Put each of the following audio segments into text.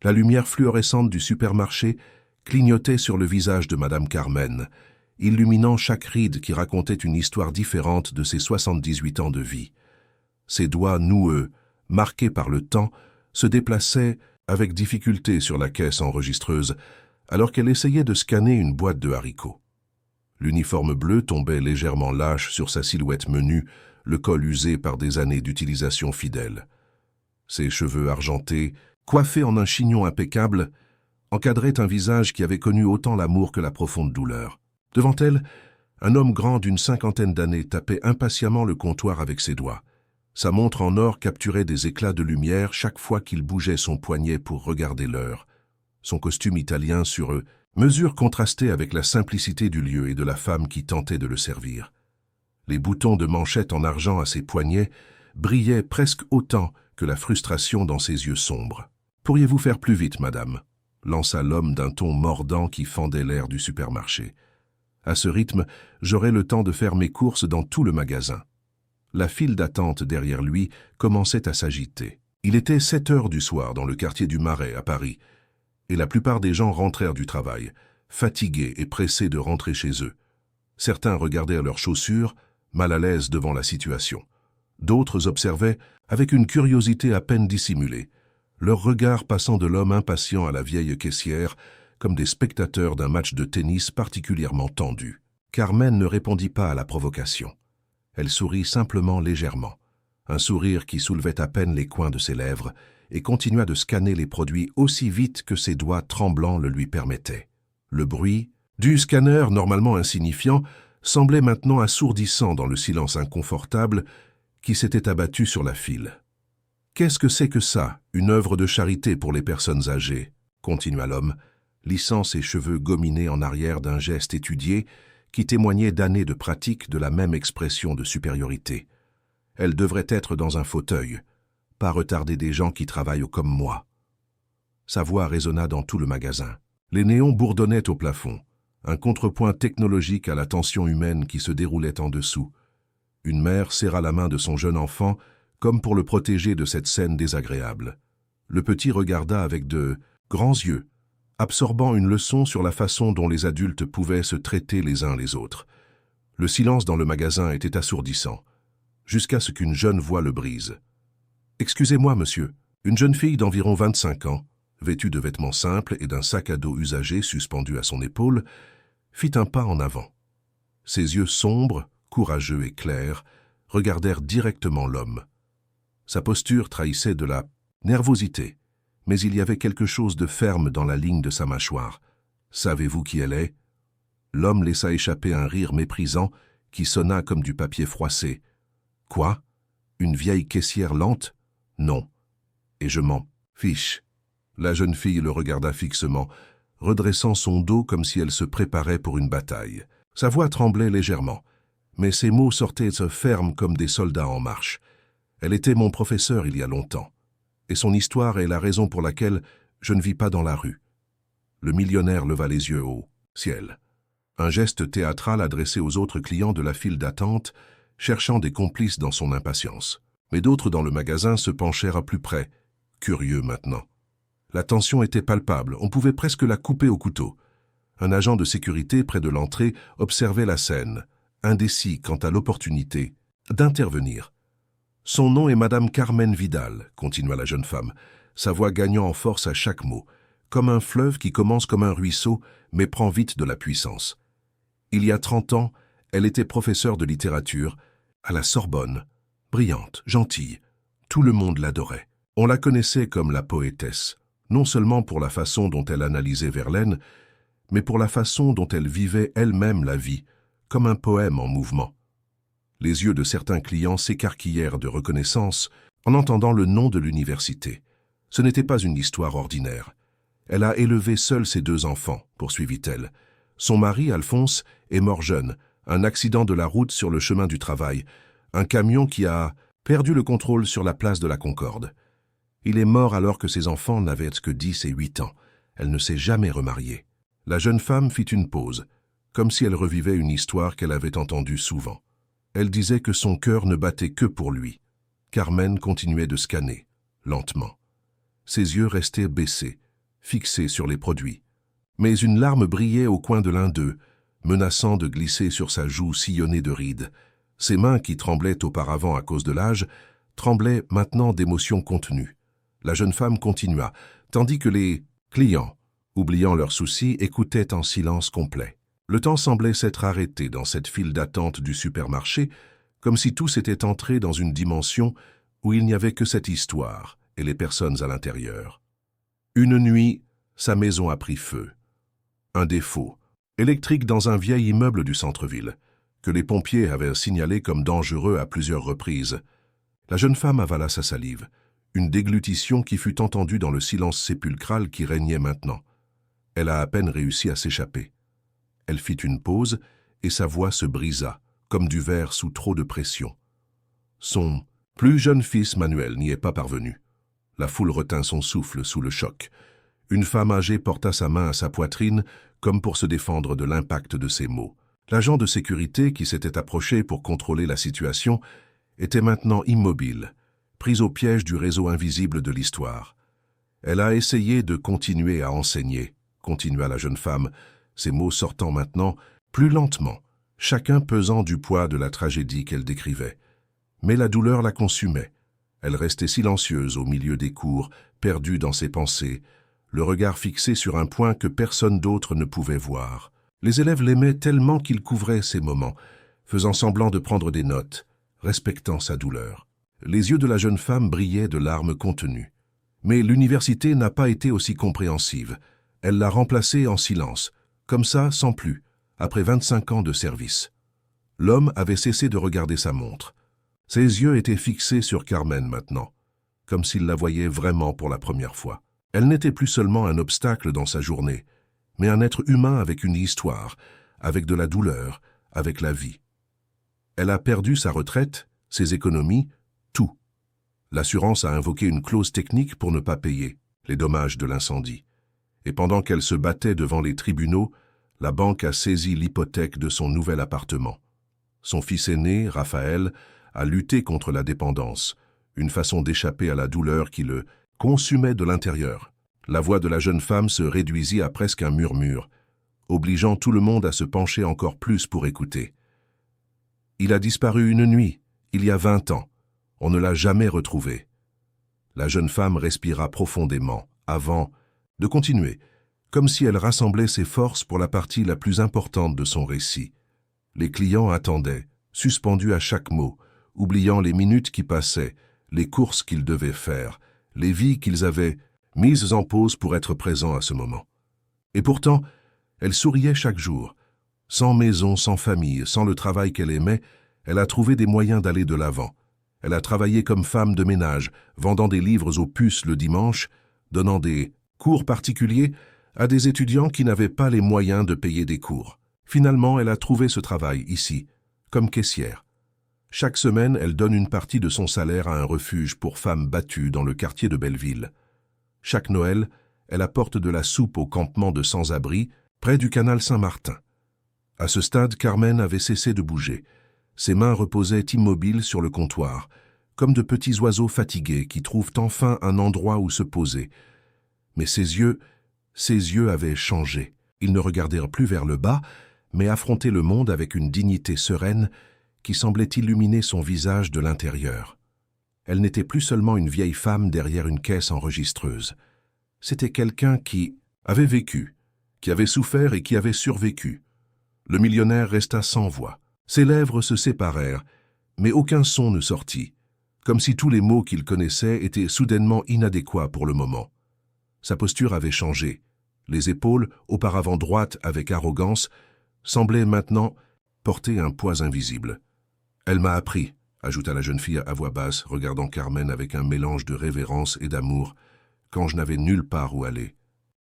La lumière fluorescente du supermarché clignotait sur le visage de Madame Carmen, illuminant chaque ride qui racontait une histoire différente de ses 78 ans de vie. Ses doigts noueux, marqués par le temps, se déplaçaient avec difficulté sur la caisse enregistreuse, alors qu'elle essayait de scanner une boîte de haricots. L'uniforme bleu tombait légèrement lâche sur sa silhouette menue, le col usé par des années d'utilisation fidèle. Ses cheveux argentés, coiffés en un chignon impeccable, encadraient un visage qui avait connu autant l'amour que la profonde douleur. Devant elle, un homme grand d'une 50aine d'années tapait impatiemment le comptoir avec ses doigts. Sa montre en or capturait des éclats de lumière chaque fois qu'il bougeait son poignet pour regarder l'heure. Son costume italien sur eux, mesure contrastait avec la simplicité du lieu et de la femme qui tentait de le servir. Les boutons de manchette en argent à ses poignets brillaient presque autant que la frustration dans ses yeux sombres. « Pourriez-vous faire plus vite, madame ?» lança l'homme d'un ton mordant qui fendait l'air du supermarché. « À ce rythme, j'aurai le temps de faire mes courses dans tout le magasin. » La file d'attente derrière lui commençait à s'agiter. Il était 7 heures du soir dans le quartier du Marais, à Paris, et la plupart des gens rentrèrent du travail, fatigués et pressés de rentrer chez eux. Certains regardèrent leurs chaussures, mal à l'aise devant la situation. D'autres observaient, avec une curiosité à peine dissimulée, leur regard passant de l'homme impatient à la vieille caissière, comme des spectateurs d'un match de tennis particulièrement tendu. Carmen ne répondit pas à la provocation. Elle sourit simplement légèrement, un sourire qui soulevait à peine les coins de ses lèvres, et continua de scanner les produits aussi vite que ses doigts tremblants le lui permettaient. Le bruit du scanner, normalement insignifiant, semblait maintenant assourdissant dans le silence inconfortable qui s'était abattu sur la file. « Qu'est-ce que c'est que ça, une œuvre de charité pour les personnes âgées ?» continua l'homme, lissant ses cheveux gominés en arrière d'un geste étudié qui témoignait d'années de pratique de la même expression de supériorité. « Elle devrait être dans un fauteuil, pas retarder des gens qui travaillent comme moi. » Sa voix résonna dans tout le magasin. Les néons bourdonnaient au plafond, un contrepoint technologique à la tension humaine qui se déroulait en dessous. Une mère serra la main de son jeune enfant comme pour le protéger de cette scène désagréable. Le petit regarda avec de grands yeux, absorbant une leçon sur la façon dont les adultes pouvaient se traiter les uns les autres. Le silence dans le magasin était assourdissant, jusqu'à ce qu'une jeune voix le brise. « Excusez-moi, monsieur. » Une jeune fille d'environ 25 ans, vêtue de vêtements simples et d'un sac à dos usagé suspendu à son épaule, fit un pas en avant. Ses yeux sombres, courageux et clairs, regardèrent directement l'homme. Sa posture trahissait de la nervosité, mais il y avait quelque chose de ferme dans la ligne de sa mâchoire. « Savez-vous qui elle est ?» L'homme laissa échapper un rire méprisant qui sonna comme du papier froissé. « Quoi? Une vieille caissière lente? Non. Et je m'en fiche. » La jeune fille le regarda fixement, redressant son dos comme si elle se préparait pour une bataille. Sa voix tremblait légèrement, mais ses mots sortaient fermes comme des soldats en marche. Elle était mon professeur il y a longtemps, et son histoire est la raison pour laquelle je ne vis pas dans la rue. Le millionnaire leva les yeux au ciel. Un geste théâtral adressé aux autres clients de la file d'attente, cherchant des complices dans son impatience. Mais d'autres dans le magasin se penchèrent à plus près, curieux maintenant. La tension était palpable, on pouvait presque la couper au couteau. Un agent de sécurité près de l'entrée observait la scène, indécis quant à l'opportunité d'intervenir. « Son nom est Madame Carmen Vidal », continua la jeune femme, sa voix gagnant en force à chaque mot, comme un fleuve qui commence comme un ruisseau, mais prend vite de la puissance. Il y a 30 ans, elle était professeure de littérature à la Sorbonne, brillante, gentille. Tout le monde l'adorait. On la connaissait comme la poétesse, non seulement pour la façon dont elle analysait Verlaine, mais pour la façon dont elle vivait elle-même la vie, comme un poème en mouvement. Les yeux de certains clients s'écarquillèrent de reconnaissance en entendant le nom de l'université. Ce n'était pas une histoire ordinaire. Elle a élevé seule ses 2 enfants, poursuivit-elle. Son mari, Alphonse, est mort jeune, un accident de la route sur le chemin du travail, un camion qui a perdu le contrôle sur la place de la Concorde. Il est mort alors que ses enfants n'avaient que 10 et 8 ans. Elle ne s'est jamais remariée. La jeune femme fit une pause, comme si elle revivait une histoire qu'elle avait entendue souvent. Elle disait que son cœur ne battait que pour lui. Carmen continuait de scanner, lentement. Ses yeux restaient baissés, fixés sur les produits. Mais une larme brillait au coin de l'un d'eux, menaçant de glisser sur sa joue sillonnée de rides. Ses mains, qui tremblaient auparavant à cause de l'âge, tremblaient maintenant d'émotions contenues. La jeune femme continua, tandis que les clients, oubliant leurs soucis, écoutaient en silence complet. Le temps semblait s'être arrêté dans cette file d'attente du supermarché, comme si tout s'était entré dans une dimension où il n'y avait que cette histoire et les personnes à l'intérieur. Une nuit, sa maison a pris feu. Un défaut, électrique dans un vieil immeuble du centre-ville, que les pompiers avaient signalé comme dangereux à plusieurs reprises. La jeune femme avala sa salive, une déglutition qui fut entendue dans le silence sépulcral qui régnait maintenant. Elle a à peine réussi à s'échapper. Elle fit une pause et sa voix se brisa, comme du verre sous trop de pression. Son plus jeune fils Manuel n'y est pas parvenu. La foule retint son souffle sous le choc. Une femme âgée porta sa main à sa poitrine, comme pour se défendre de l'impact de ses mots. L'agent de sécurité qui s'était approché pour contrôler la situation était maintenant immobile, prise au piège du réseau invisible de l'histoire. Elle a essayé de continuer à enseigner, continua la jeune femme, ses mots sortant maintenant plus lentement, chacun pesant du poids de la tragédie qu'elle décrivait. Mais la douleur la consumait. Elle restait silencieuse au milieu des cours, perdue dans ses pensées, le regard fixé sur un point que personne d'autre ne pouvait voir. Les élèves l'aimaient tellement qu'ils couvraient ces moments, faisant semblant de prendre des notes, respectant sa douleur. Les yeux de la jeune femme brillaient de larmes contenues. Mais l'université n'a pas été aussi compréhensive. Elle l'a remplacée en silence, comme ça, sans plus, après 25 ans de service. L'homme avait cessé de regarder sa montre. Ses yeux étaient fixés sur Carmen maintenant, comme s'il la voyait vraiment pour la première fois. Elle n'était plus seulement un obstacle dans sa journée, mais un être humain avec une histoire, avec de la douleur, avec la vie. Elle a perdu sa retraite, ses économies, tout. L'assurance a invoqué une clause technique pour ne pas payer les dommages de l'incendie. Et pendant qu'elle se battait devant les tribunaux, la banque a saisi l'hypothèque de son nouvel appartement. Son fils aîné, Raphaël, a lutté contre la dépendance, une façon d'échapper à la douleur qui le consumait de l'intérieur. La voix de la jeune femme se réduisit à presque un murmure, obligeant tout le monde à se pencher encore plus pour écouter. Il a disparu une nuit, il y a 20 ans. On ne l'a jamais retrouvé. La jeune femme respira profondément, avant de continuer, comme si elle rassemblait ses forces pour la partie la plus importante de son récit. Les clients attendaient, suspendus à chaque mot, oubliant les minutes qui passaient, les courses qu'ils devaient faire, les vies qu'ils avaient mises en pause pour être présents à ce moment. Et pourtant, elle souriait chaque jour. Sans maison, sans famille, sans le travail qu'elle aimait, elle a trouvé des moyens d'aller de l'avant. Elle a travaillé comme femme de ménage, vendant des livres aux puces le dimanche, donnant des cours particuliers à des étudiants qui n'avaient pas les moyens de payer des cours. Finalement, elle a trouvé ce travail ici, comme caissière. Chaque semaine, elle donne une partie de son salaire à un refuge pour femmes battues dans le quartier de Belleville. Chaque Noël, elle apporte de la soupe au campement de sans-abri, près du canal Saint-Martin. À ce stade, Carmen avait cessé de bouger. Ses mains reposaient immobiles sur le comptoir, comme de petits oiseaux fatigués qui trouvent enfin un endroit où se poser. Mais ses yeux avaient changé. Ils ne regardèrent plus vers le bas, mais affrontaient le monde avec une dignité sereine qui semblait illuminer son visage de l'intérieur. Elle n'était plus seulement une vieille femme derrière une caisse enregistreuse. C'était quelqu'un qui avait vécu, qui avait souffert et qui avait survécu. Le millionnaire resta sans voix. Ses lèvres se séparèrent, mais aucun son ne sortit, comme si tous les mots qu'il connaissait étaient soudainement inadéquats pour le moment. Sa posture avait changé. Les épaules, auparavant droites avec arrogance, semblaient maintenant porter un poids invisible. « Elle m'a appris », ajouta la jeune fille à voix basse, regardant Carmen avec un mélange de révérence et d'amour, quand je n'avais nulle part où aller.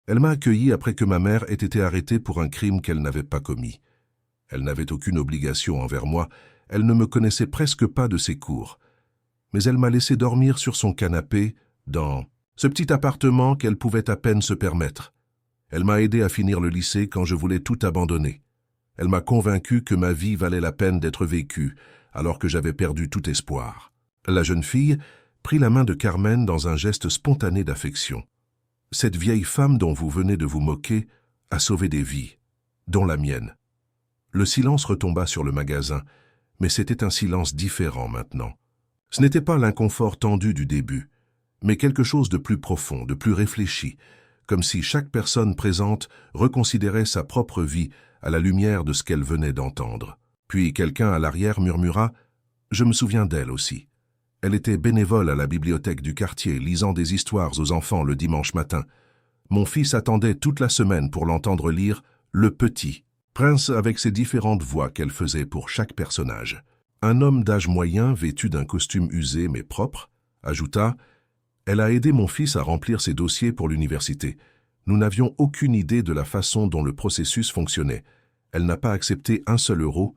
Elle m'a accueilli après que ma mère ait été arrêtée pour un crime qu'elle n'avait pas commis. Elle n'avait aucune obligation envers moi, elle ne me connaissait presque pas de ses cours. Mais elle m'a laissé dormir sur son canapé, dans ce petit appartement qu'elle pouvait à peine se permettre. Elle m'a aidé à finir le lycée quand je voulais tout abandonner. Elle m'a convaincu que ma vie valait la peine d'être vécue, alors que j'avais perdu tout espoir. La jeune fille prit la main de Carmen dans un geste spontané d'affection. Cette vieille femme dont vous venez de vous moquer a sauvé des vies, dont la mienne. » Le silence retomba sur le magasin, mais c'était un silence différent maintenant. Ce n'était pas l'inconfort tendu du début, mais quelque chose de plus profond, de plus réfléchi, comme si chaque personne présente reconsidérait sa propre vie à la lumière de ce qu'elle venait d'entendre. Puis quelqu'un à l'arrière murmura « Je me souviens d'elle aussi. Elle était bénévole à la bibliothèque du quartier, lisant des histoires aux enfants le dimanche matin. Mon fils attendait toute la semaine pour l'entendre lire « Le Petit ». Prince avec ses différentes voix qu'elle faisait pour chaque personnage. Un homme d'âge moyen, vêtu d'un costume usé mais propre, ajouta « Elle a aidé mon fils à remplir ses dossiers pour l'université. Nous n'avions aucune idée de la façon dont le processus fonctionnait. Elle n'a pas accepté un seul euro,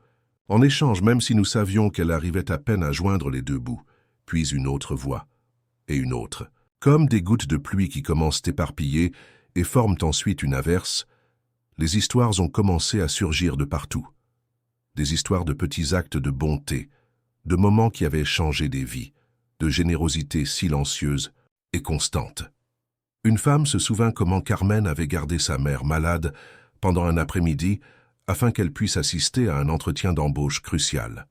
en échange même si nous savions qu'elle arrivait à peine à joindre les deux bouts. » Puis une autre voix, et une autre. Comme des gouttes de pluie qui commencent éparpillées et forment ensuite une averse, les histoires ont commencé à surgir de partout. Des histoires de petits actes de bonté, de moments qui avaient changé des vies, de générosité silencieuse et constante. Une femme se souvint comment Carmen avait gardé sa mère malade pendant un après-midi afin qu'elle puisse assister à un entretien d'embauche crucial.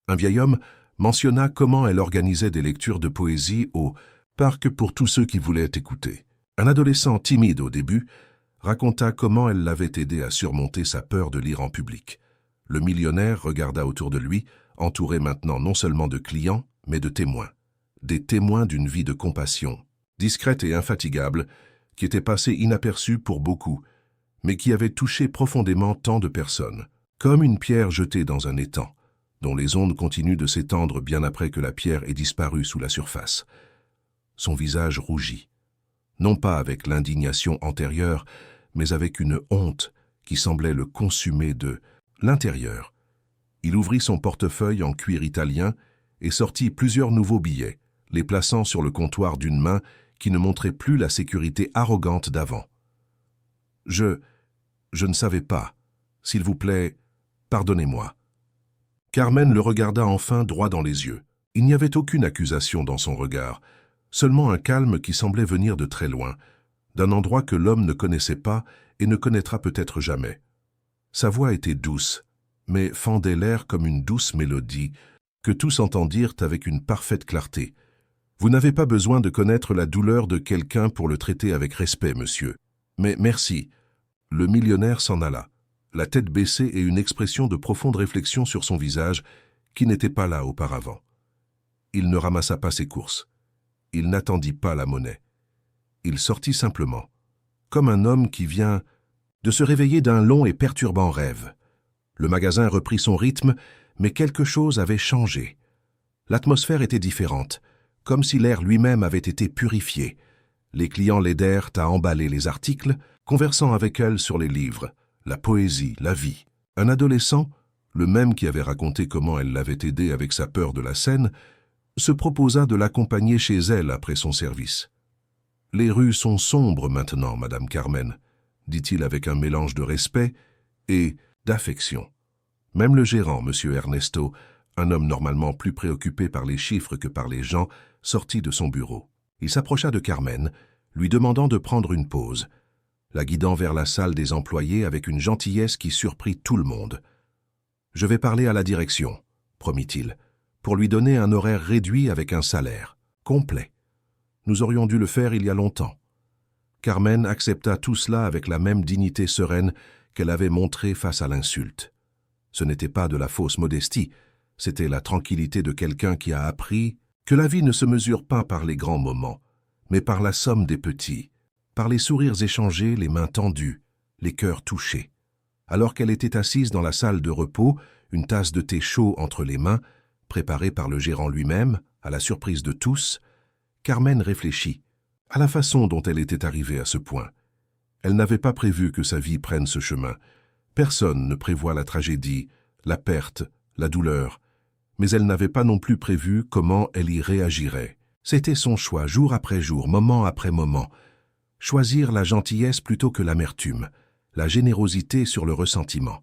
Un vieil homme mentionna comment elle organisait des lectures de poésie au parc pour tous ceux qui voulaient écouter. Un adolescent timide au début raconta comment elle l'avait aidé à surmonter sa peur de lire en public. Le millionnaire regarda autour de lui, entouré maintenant non seulement de clients, mais de témoins. Des témoins d'une vie de compassion, discrète et infatigable, qui était passée inaperçue pour beaucoup, mais qui avait touché profondément tant de personnes, comme une pierre jetée dans un étang, dont les ondes continuent de s'étendre bien après que la pierre ait disparu sous la surface. Son visage rougit, non pas avec l'indignation antérieure, mais avec une honte qui semblait le consumer de l'intérieur. Il ouvrit son portefeuille en cuir italien et sortit plusieurs nouveaux billets, les plaçant sur le comptoir d'une main qui ne montrait plus la sécurité arrogante d'avant. « Je ne savais pas. S'il vous plaît, pardonnez-moi. » Carmen le regarda enfin droit dans les yeux. Il n'y avait aucune accusation dans son regard, seulement un calme qui semblait venir de très loin, d'un endroit que l'homme ne connaissait pas et ne connaîtra peut-être jamais. Sa voix était douce, mais fendait l'air comme une douce mélodie, que tous entendirent avec une parfaite clarté. « Vous n'avez pas besoin de connaître la douleur de quelqu'un pour le traiter avec respect, monsieur. Mais merci. » Le millionnaire s'en alla, la tête baissée et une expression de profonde réflexion sur son visage qui n'était pas là auparavant. Il ne ramassa pas ses courses. Il n'attendit pas la monnaie. Il sortit simplement, comme un homme qui vient de se réveiller d'un long et perturbant rêve. Le magasin reprit son rythme, mais quelque chose avait changé. L'atmosphère était différente, comme si l'air lui-même avait été purifié. Les clients l'aidèrent à emballer les articles, conversant avec elle sur les livres, la poésie, la vie. Un adolescent, le même qui avait raconté comment elle l'avait aidé avec sa peur de la scène, se proposa de l'accompagner chez elle après son service. « Les rues sont sombres maintenant, Madame Carmen, » dit-il avec un mélange de respect et d'affection. Même le gérant, Monsieur Ernesto, un homme normalement plus préoccupé par les chiffres que par les gens, sortit de son bureau. Il s'approcha de Carmen, lui demandant de prendre une pause, la guidant vers la salle des employés avec une gentillesse qui surprit tout le monde. « Je vais parler à la direction, » promit-il, pour lui donner un horaire réduit avec un salaire complet. Nous aurions dû le faire il y a longtemps. Carmen accepta tout cela avec la même dignité sereine qu'elle avait montrée face à l'insulte. Ce n'était pas de la fausse modestie, c'était la tranquillité de quelqu'un qui a appris que la vie ne se mesure pas par les grands moments, mais par la somme des petits, par les sourires échangés, les mains tendues, les cœurs touchés. Alors qu'elle était assise dans la salle de repos, une tasse de thé chaud entre les mains, préparée par le gérant lui-même, à la surprise de tous, Carmen réfléchit à la façon dont elle était arrivée à ce point. Elle n'avait pas prévu que sa vie prenne ce chemin. Personne ne prévoit la tragédie, la perte, la douleur, mais elle n'avait pas non plus prévu comment elle y réagirait. C'était son choix, jour après jour, moment après moment. Choisir la gentillesse plutôt que l'amertume, la générosité sur le ressentiment.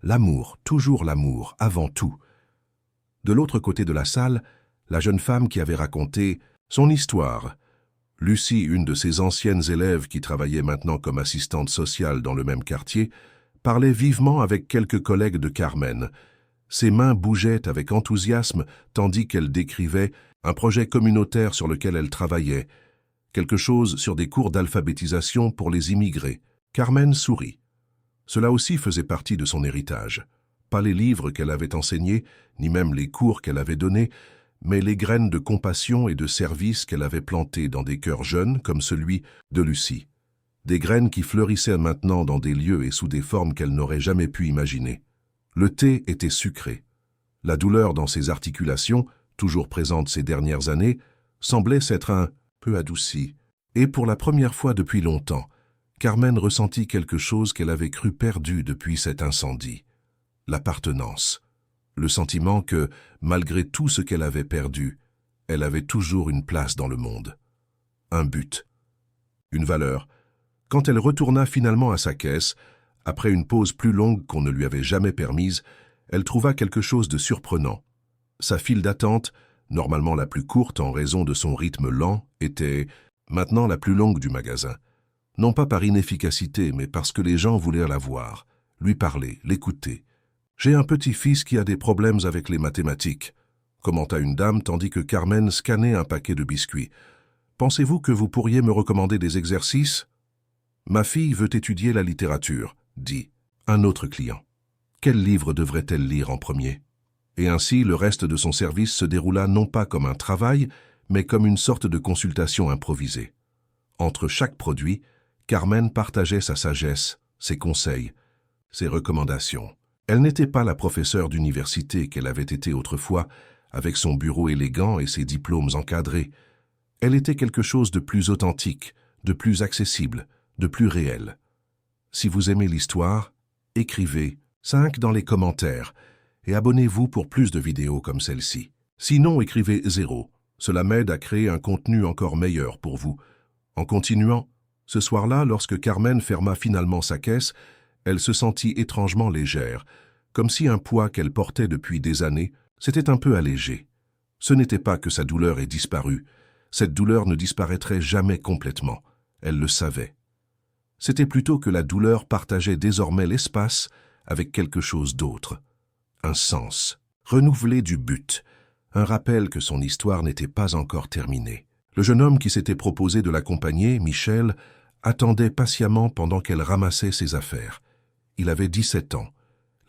L'amour, toujours l'amour, avant tout. De l'autre côté de la salle, la jeune femme qui avait raconté son histoire Lucie, une de ses anciennes élèves qui travaillait maintenant comme assistante sociale dans le même quartier, parlait vivement avec quelques collègues de Carmen. Ses mains bougeaient avec enthousiasme tandis qu'elle décrivait un projet communautaire sur lequel elle travaillait, quelque chose sur des cours d'alphabétisation pour les immigrés. Carmen sourit. Cela aussi faisait partie de son héritage. Pas les livres qu'elle avait enseignés, ni même les cours qu'elle avait donnés, mais les graines de compassion et de service qu'elle avait plantées dans des cœurs jeunes comme celui de Lucie. Des graines qui fleurissaient maintenant dans des lieux et sous des formes qu'elle n'aurait jamais pu imaginer. Le thé était sucré. La douleur dans ses articulations, toujours présente ces dernières années, semblait s'être un peu adoucie. Et pour la première fois depuis longtemps, Carmen ressentit quelque chose qu'elle avait cru perdu depuis cet incendie. L'appartenance. Le sentiment que, malgré tout ce qu'elle avait perdu, elle avait toujours une place dans le monde. Un but. Une valeur. Quand elle retourna finalement à sa caisse, après une pause plus longue qu'on ne lui avait jamais permise, elle trouva quelque chose de surprenant. Sa file d'attente, normalement la plus courte en raison de son rythme lent, était maintenant la plus longue du magasin. Non pas par inefficacité, mais parce que les gens voulaient la voir, lui parler, l'écouter. « J'ai un petit-fils qui a des problèmes avec les mathématiques », commenta une dame tandis que Carmen scannait un paquet de biscuits. « Pensez-vous que vous pourriez me recommander des exercices ?»« Ma fille veut étudier la littérature », dit un autre client. Quel livre devrait-elle lire en premier? Et ainsi, le reste de son service se déroula non pas comme un travail, mais comme une sorte de consultation improvisée. Entre chaque produit, Carmen partageait sa sagesse, ses conseils, ses recommandations. Elle n'était pas la professeure d'université qu'elle avait été autrefois, avec son bureau élégant et ses diplômes encadrés. Elle était quelque chose de plus authentique, de plus accessible, de plus réel. Si vous aimez l'histoire, écrivez 5 dans les commentaires et abonnez-vous pour plus de vidéos comme celle-ci. Sinon, écrivez 0. Cela m'aide à créer un contenu encore meilleur pour vous. En continuant, ce soir-là, lorsque Carmen ferma finalement sa caisse, elle se sentit étrangement légère, comme si un poids qu'elle portait depuis des années s'était un peu allégé. Ce n'était pas que sa douleur ait disparu. Cette douleur ne disparaîtrait jamais complètement. Elle le savait. C'était plutôt que la douleur partageait désormais l'espace avec quelque chose d'autre. Un sens, renouvelé du but, un rappel que son histoire n'était pas encore terminée. Le jeune homme qui s'était proposé de l'accompagner, Michel, attendait patiemment pendant qu'elle ramassait ses affaires. Il avait 17 ans,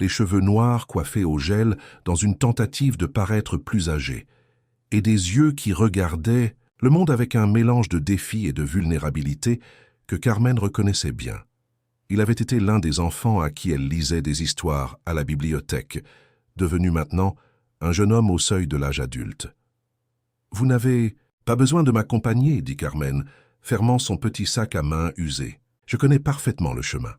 les cheveux noirs coiffés au gel dans une tentative de paraître plus âgé, et des yeux qui regardaient le monde avec un mélange de défi et de vulnérabilité que Carmen reconnaissait bien. Il avait été l'un des enfants à qui elle lisait des histoires à la bibliothèque, devenu maintenant un jeune homme au seuil de l'âge adulte. « Vous n'avez pas besoin de m'accompagner, » dit Carmen, fermant son petit sac à main usé. « Je connais parfaitement le chemin. »«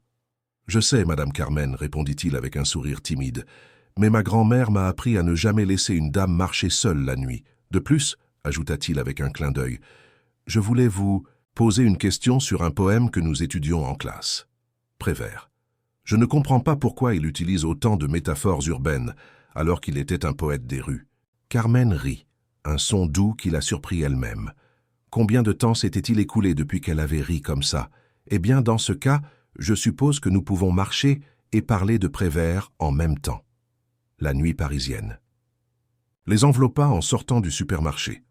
Je sais, Madame Carmen, » répondit-il avec un sourire timide, « mais ma grand-mère m'a appris à ne jamais laisser une dame marcher seule la nuit. De plus, » ajouta-t-il avec un clin d'œil, « je voulais vous poser une question sur un poème que nous étudions en classe. Prévert. Je ne comprends pas pourquoi il utilise autant de métaphores urbaines, alors qu'il était un poète des rues. » Carmen rit, un son doux qui la surprit elle-même. Combien de temps s'était-il écoulé depuis qu'elle avait ri comme ça? Eh bien, dans ce cas, je suppose que nous pouvons marcher et parler de Prévert en même temps. La nuit parisienne. Les enveloppa en sortant du supermarché.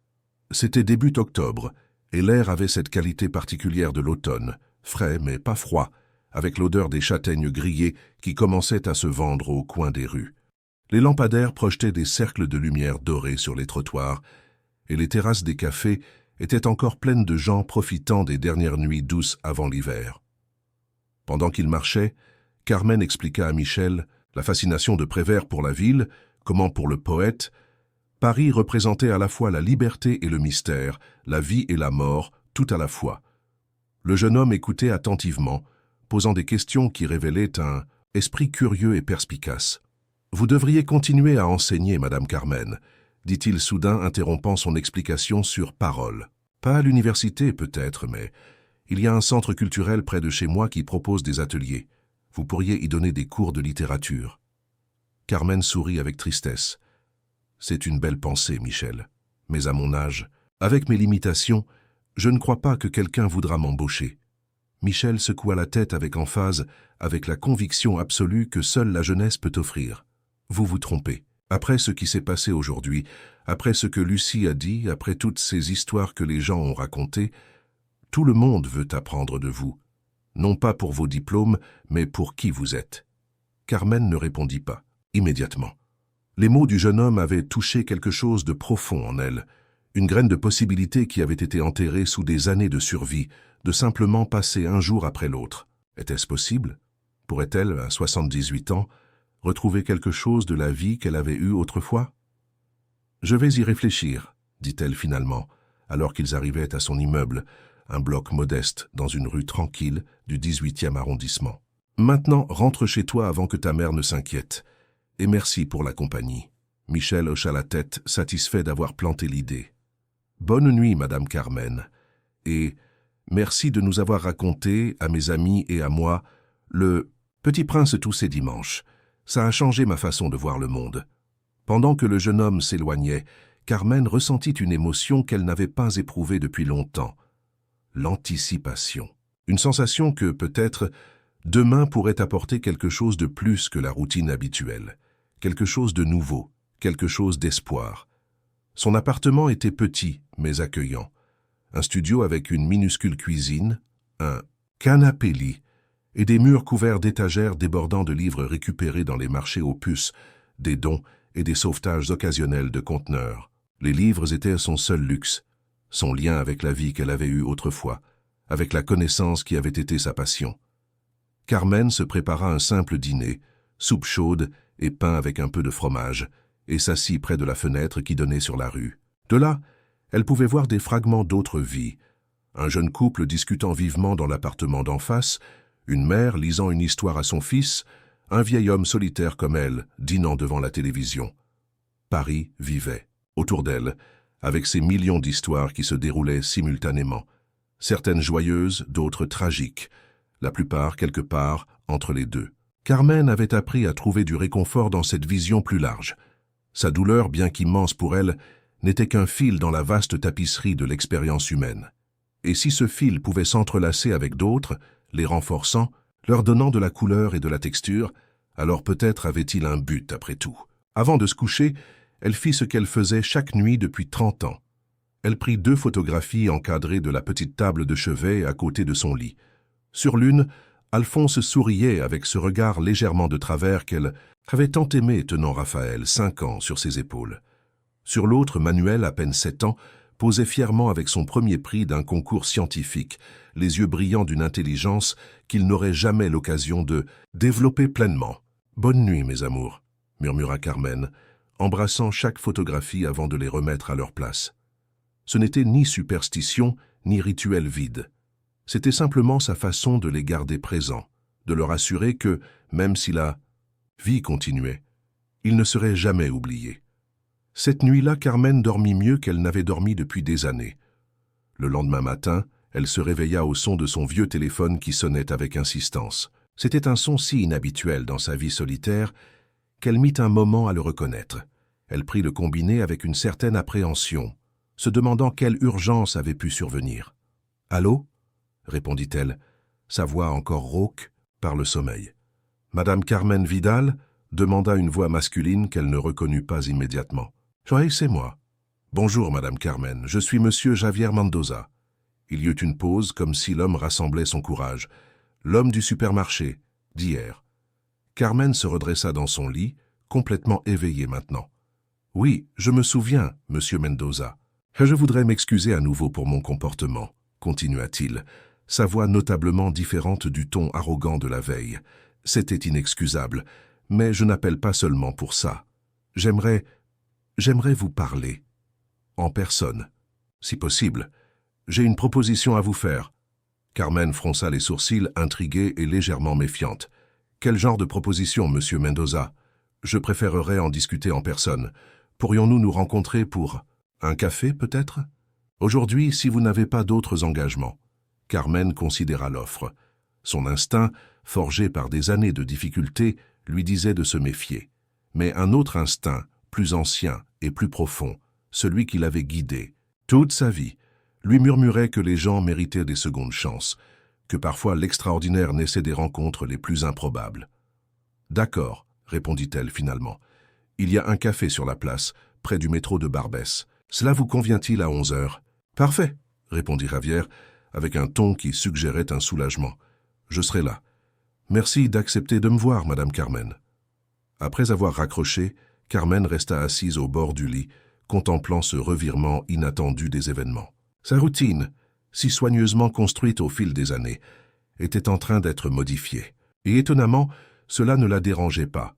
C'était début octobre, et l'air avait cette qualité particulière de l'automne, frais mais pas froid, avec l'odeur des châtaignes grillées qui commençaient à se vendre au coin des rues. Les lampadaires projetaient des cercles de lumière dorée sur les trottoirs, et les terrasses des cafés étaient encore pleines de gens profitant des dernières nuits douces avant l'hiver. Pendant qu'il marchait, Carmen expliqua à Michel la fascination de Prévert pour la ville, comment pour le poète, Paris représentait à la fois la liberté et le mystère, la vie et la mort, tout à la fois. Le jeune homme écoutait attentivement, posant des questions qui révélaient un esprit curieux et perspicace. « Vous devriez continuer à enseigner, Madame Carmen », dit-il soudain, interrompant son explication sur parole. « Pas à l'université peut-être, mais il y a un centre culturel près de chez moi qui propose des ateliers. Vous pourriez y donner des cours de littérature. » Carmen sourit avec tristesse. « C'est une belle pensée, Michel. Mais à mon âge, avec mes limitations, Je ne crois pas que quelqu'un voudra m'embaucher. Michel secoua la tête avec emphase, avec la conviction absolue que seule la jeunesse peut offrir. Vous vous trompez. Après ce qui s'est passé aujourd'hui, après ce que Lucie a dit, après toutes ces histoires que les gens ont racontées, tout le monde veut apprendre de vous. Non pas pour vos diplômes, mais pour qui vous êtes. Carmen ne répondit pas, immédiatement. Les mots du jeune homme avaient touché quelque chose de profond en elle, une graine de possibilité qui avait été enterrée sous des années de survie, de simplement passer un jour après l'autre. Était-ce possible? Pourrait-elle, à 78 ans, retrouver quelque chose de la vie qu'elle avait eue autrefois? Je vais y réfléchir, dit-elle finalement, alors qu'ils arrivaient à son immeuble, un bloc modeste dans une rue tranquille du 18e arrondissement. Maintenant, rentre chez toi avant que ta mère ne s'inquiète. Et merci pour la compagnie. Michel hocha la tête, satisfait d'avoir planté l'idée. Bonne nuit, Madame Carmen. Et merci de nous avoir raconté, à mes amis et à moi, le Petit Prince tous ces dimanches. Ça a changé ma façon de voir le monde. Pendant que le jeune homme s'éloignait, Carmen ressentit une émotion qu'elle n'avait pas éprouvée depuis longtemps. L'anticipation. Une sensation que, peut-être, demain pourrait apporter quelque chose de plus que la routine habituelle. Quelque chose de nouveau, quelque chose d'espoir. Son appartement était petit, mais accueillant. Un studio avec une minuscule cuisine, un canapé-lit et des murs couverts d'étagères débordant de livres récupérés dans les marchés aux puces, des dons et des sauvetages occasionnels de conteneurs. Les livres étaient son seul luxe, son lien avec la vie qu'elle avait eue autrefois, avec la connaissance qui avait été sa passion. Carmen se prépara un simple dîner, soupe chaude et pain avec un peu de fromage, et s'assit près de la fenêtre qui donnait sur la rue. De là, elle pouvait voir des fragments d'autres vies. Un jeune couple discutant vivement dans l'appartement d'en face, une mère lisant une histoire à son fils, un vieil homme solitaire comme elle, dînant devant la télévision. Paris vivait, autour d'elle, avec ses millions d'histoires qui se déroulaient simultanément, certaines joyeuses, d'autres tragiques, la plupart quelque part entre les deux. Carmen avait appris à trouver du réconfort dans cette vision plus large. Sa douleur, bien qu'immense pour elle, n'était qu'un fil dans la vaste tapisserie de l'expérience humaine. Et si ce fil pouvait s'entrelacer avec d'autres, les renforçant, leur donnant de la couleur et de la texture, alors peut-être avait-il un but après tout. Avant de se coucher, elle fit ce qu'elle faisait chaque nuit depuis 30 ans. Elle prit 2 photographies encadrées de la petite table de chevet à côté de son lit. Sur l'une, Alphonse souriait avec ce regard légèrement de travers qu'elle avait tant aimé tenant Raphaël, 5 ans, sur ses épaules. Sur l'autre, Manuel, à peine 7 ans, posait fièrement avec son premier prix d'un concours scientifique, les yeux brillants d'une intelligence qu'il n'aurait jamais l'occasion de développer pleinement. « Bonne nuit, mes amours », murmura Carmen, embrassant chaque photographie avant de les remettre à leur place. Ce n'était ni superstition, ni rituel vide. C'était simplement sa façon de les garder présents, de leur assurer que, même si la vie continuait, ils ne seraient jamais oubliés. Cette nuit-là, Carmen dormit mieux qu'elle n'avait dormi depuis des années. Le lendemain matin, elle se réveilla au son de son vieux téléphone qui sonnait avec insistance. C'était un son si inhabituel dans sa vie solitaire qu'elle mit un moment à le reconnaître. Elle prit le combiné avec une certaine appréhension, se demandant quelle urgence avait pu survenir. « Allô ?» répondit-elle, sa voix encore rauque par le sommeil. « Madame Carmen Vidal ?» demanda une voix masculine qu'elle ne reconnut pas immédiatement. « Oui, c'est moi. »« Bonjour, Madame Carmen, je suis Monsieur Javier Mendoza. » Il y eut une pause, comme si l'homme rassemblait son courage. « L'homme du supermarché, d'hier. » Carmen se redressa dans son lit, complètement éveillée maintenant. « Oui, je me souviens, Monsieur Mendoza. Je voudrais m'excuser à nouveau pour mon comportement, » continua-t-il, sa voix notablement différente du ton arrogant de la veille. « C'était inexcusable, mais je n'appelle pas seulement pour ça. J'aimerais vous parler. En personne, si possible. J'ai une proposition à vous faire. » Carmen fronça les sourcils, intriguée et légèrement méfiante. « Quel genre de proposition, Monsieur Mendoza? Je préférerais en discuter en personne. Pourrions-nous nous rencontrer pour un café, peut-être? Aujourd'hui, si vous n'avez pas d'autres engagements. » Carmen considéra l'offre. Son instinct, forgé par des années de difficultés, lui disait de se méfier. Mais un autre instinct, plus ancien et plus profond, celui qui l'avait guidé toute sa vie, lui murmurait que les gens méritaient des secondes chances, que parfois l'extraordinaire naissait des rencontres les plus improbables. « D'accord, » répondit-elle finalement. « Il y a un café sur la place, près du métro de Barbès. Cela vous convient-il à 11 heures ?»« Parfait, » répondit Javier, avec un ton qui suggérait un soulagement. « Je serai là. Merci d'accepter de me voir, Madame Carmen. » Après avoir raccroché, Carmen resta assise au bord du lit, contemplant ce revirement inattendu des événements. Sa routine, si soigneusement construite au fil des années, était en train d'être modifiée. Et étonnamment, cela ne la dérangeait pas.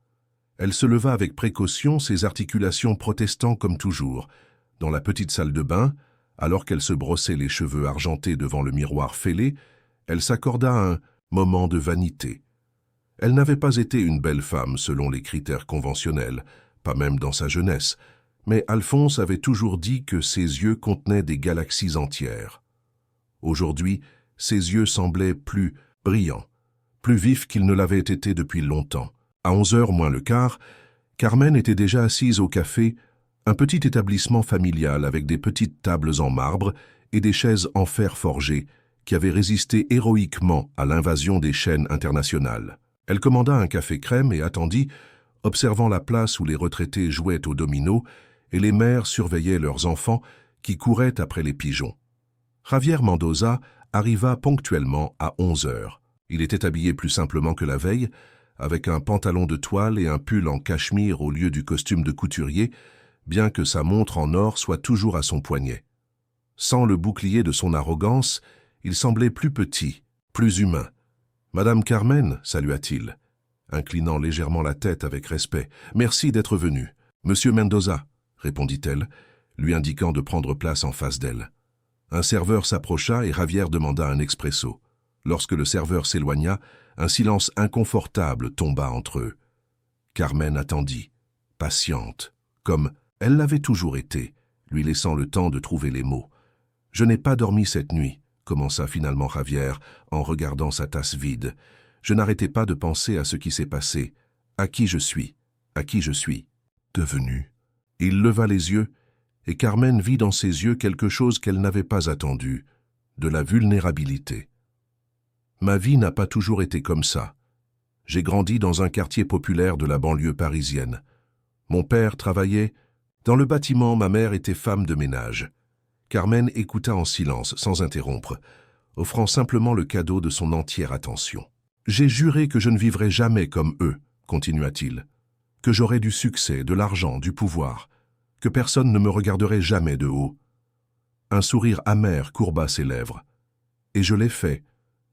Elle se leva avec précaution, ses articulations protestant comme toujours. Dans la petite salle de bain, alors qu'elle se brossait les cheveux argentés devant le miroir fêlé, elle s'accorda un moment de vanité. Elle n'avait pas été une belle femme selon les critères conventionnels, pas même dans sa jeunesse, mais Alphonse avait toujours dit que ses yeux contenaient des galaxies entières. Aujourd'hui, ses yeux semblaient plus brillants, plus vifs qu'ils ne l'avaient été depuis longtemps. À 11h moins le quart, Carmen était déjà assise au café, un petit établissement familial avec des petites tables en marbre et des chaises en fer forgé qui avaient résisté héroïquement à l'invasion des chaînes internationales. Elle commanda un café crème et attendit, observant la place où les retraités jouaient au domino et les mères surveillaient leurs enfants qui couraient après les pigeons. Javier Mendoza arriva ponctuellement à 11h. Il était habillé plus simplement que la veille, avec un pantalon de toile et un pull en cachemire au lieu du costume de couturier, bien que sa montre en or soit toujours à son poignet. Sans le bouclier de son arrogance, il semblait plus petit, plus humain. « Madame Carmen » salua-t-il, inclinant légèrement la tête avec respect. « Merci d'être venu. »« Monsieur Mendoza » répondit-elle, lui indiquant de prendre place en face d'elle. Un serveur s'approcha et Javier demanda un expresso. Lorsque le serveur s'éloigna, un silence inconfortable tomba entre eux. Carmen attendit, patiente, comme elle l'avait toujours été, lui laissant le temps de trouver les mots. « Je n'ai pas dormi cette nuit », commença finalement Javier en regardant sa tasse vide. « Je n'arrêtais pas de penser à ce qui s'est passé, à qui je suis devenu. » Il leva les yeux, et Carmen vit dans ses yeux quelque chose qu'elle n'avait pas attendu, de la vulnérabilité. « Ma vie n'a pas toujours été comme ça. J'ai grandi dans un quartier populaire de la banlieue parisienne. Mon père travaillait dans le bâtiment, ma mère était femme de ménage. » Carmen écouta en silence, sans interrompre, offrant simplement le cadeau de son entière attention. « J'ai juré que je ne vivrais jamais comme eux, » continua-t-il, « que j'aurais du succès, de l'argent, du pouvoir, que personne ne me regarderait jamais de haut. » Un sourire amer courba ses lèvres. « Et je l'ai fait.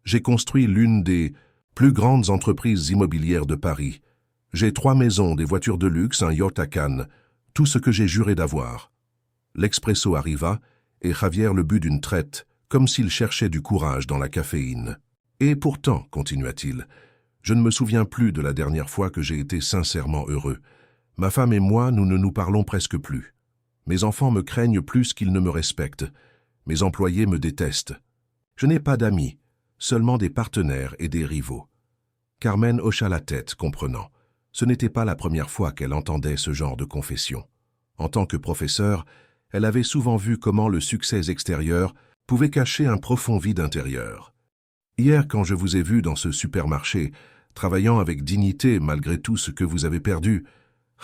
J'ai construit l'une des plus grandes entreprises immobilières de Paris. J'ai 3 maisons, des voitures de luxe, un yacht à Cannes, tout ce que j'ai juré d'avoir. » L'expresso arriva, et Javier le but d'une traite, comme s'il cherchait du courage dans la caféine. « Et pourtant, » continua-t-il, « je ne me souviens plus de la dernière fois que j'ai été sincèrement heureux. Ma femme et moi, nous ne nous parlons presque plus. Mes enfants me craignent plus qu'ils ne me respectent. Mes employés me détestent. Je n'ai pas d'amis, seulement des partenaires et des rivaux. » Carmen hocha la tête, comprenant. Ce n'était pas la première fois qu'elle entendait ce genre de confession. En tant que professeur, elle avait souvent vu comment le succès extérieur pouvait cacher un profond vide intérieur. « Hier, quand je vous ai vu dans ce supermarché, travaillant avec dignité malgré tout ce que vous avez perdu, »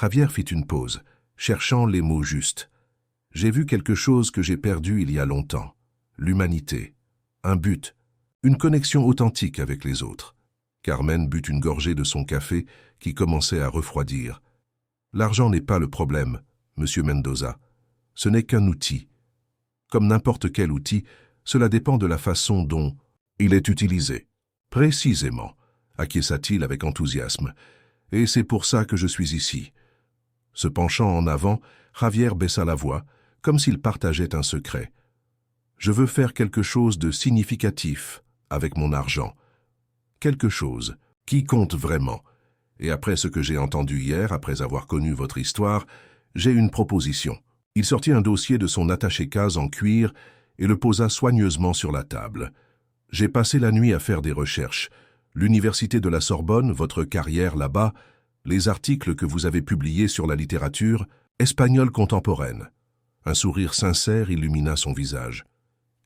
Javier fit une pause, cherchant les mots justes. « J'ai vu quelque chose que j'ai perdu il y a longtemps. L'humanité. Un but. Une connexion authentique avec les autres. » Carmen but une gorgée de son café qui commençait à refroidir. « L'argent n'est pas le problème, monsieur Mendoza. Ce n'est qu'un outil. Comme n'importe quel outil, cela dépend de la façon dont il est utilisé. »« Précisément, » acquiesça-t-il avec enthousiasme. « Et c'est pour ça que je suis ici. » Se penchant en avant, Javier baissa la voix, comme s'il partageait un secret. « Je veux faire quelque chose de significatif avec mon argent. Quelque chose qui compte vraiment. Et après ce que j'ai entendu hier, après avoir connu votre histoire, j'ai une proposition. » Il sortit un dossier de son attaché-case en cuir et le posa soigneusement sur la table. « J'ai passé la nuit à faire des recherches. L'université de la Sorbonne, votre carrière là-bas, les articles que vous avez publiés sur la littérature espagnole contemporaine. » Un sourire sincère illumina son visage.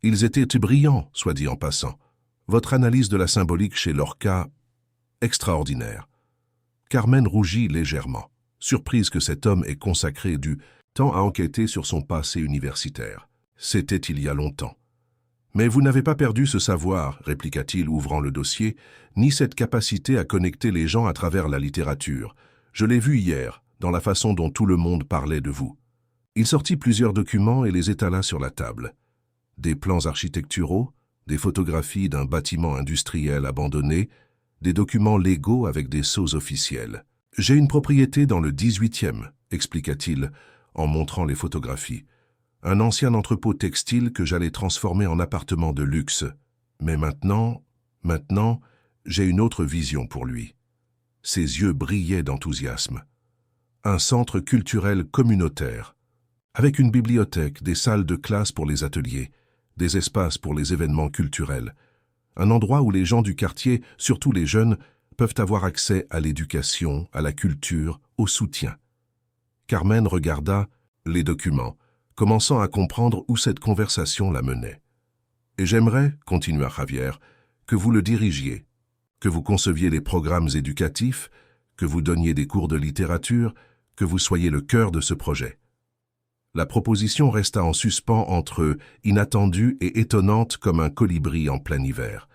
Ils étaient brillants, soit dit en passant. Votre analyse de la symbolique chez Lorca, extraordinaire. Carmen rougit légèrement, surprise que cet homme ait consacré du temps à enquêter sur son passé universitaire. C'était il y a longtemps. Mais vous n'avez pas perdu ce savoir, répliqua-t-il, ouvrant le dossier, ni cette capacité à connecter les gens à travers la littérature. Je l'ai vu hier, dans la façon dont tout le monde parlait de vous. Il sortit plusieurs documents et les étala sur la table. Des plans architecturaux, des photographies d'un bâtiment industriel abandonné, des documents légaux avec des sceaux officiels. « J'ai une propriété dans le 18e, expliqua-t-il, en montrant les photographies. Un ancien entrepôt textile que j'allais transformer en appartement de luxe. Mais maintenant, j'ai une autre vision pour lui. » Ses yeux brillaient d'enthousiasme. Un centre culturel communautaire, avec une bibliothèque, des salles de classe pour les ateliers, des espaces pour les événements culturels. Un endroit où les gens du quartier, surtout les jeunes, peuvent avoir accès à l'éducation, à la culture, au soutien. Carmen regarda les documents, commençant à comprendre où cette conversation la menait. « Et j'aimerais, continua Javier, que vous le dirigiez, que vous conceviez les programmes éducatifs, que vous donniez des cours de littérature, que vous soyez le cœur de ce projet. » La proposition resta en suspens entre inattendue et étonnante comme un colibri en plein hiver.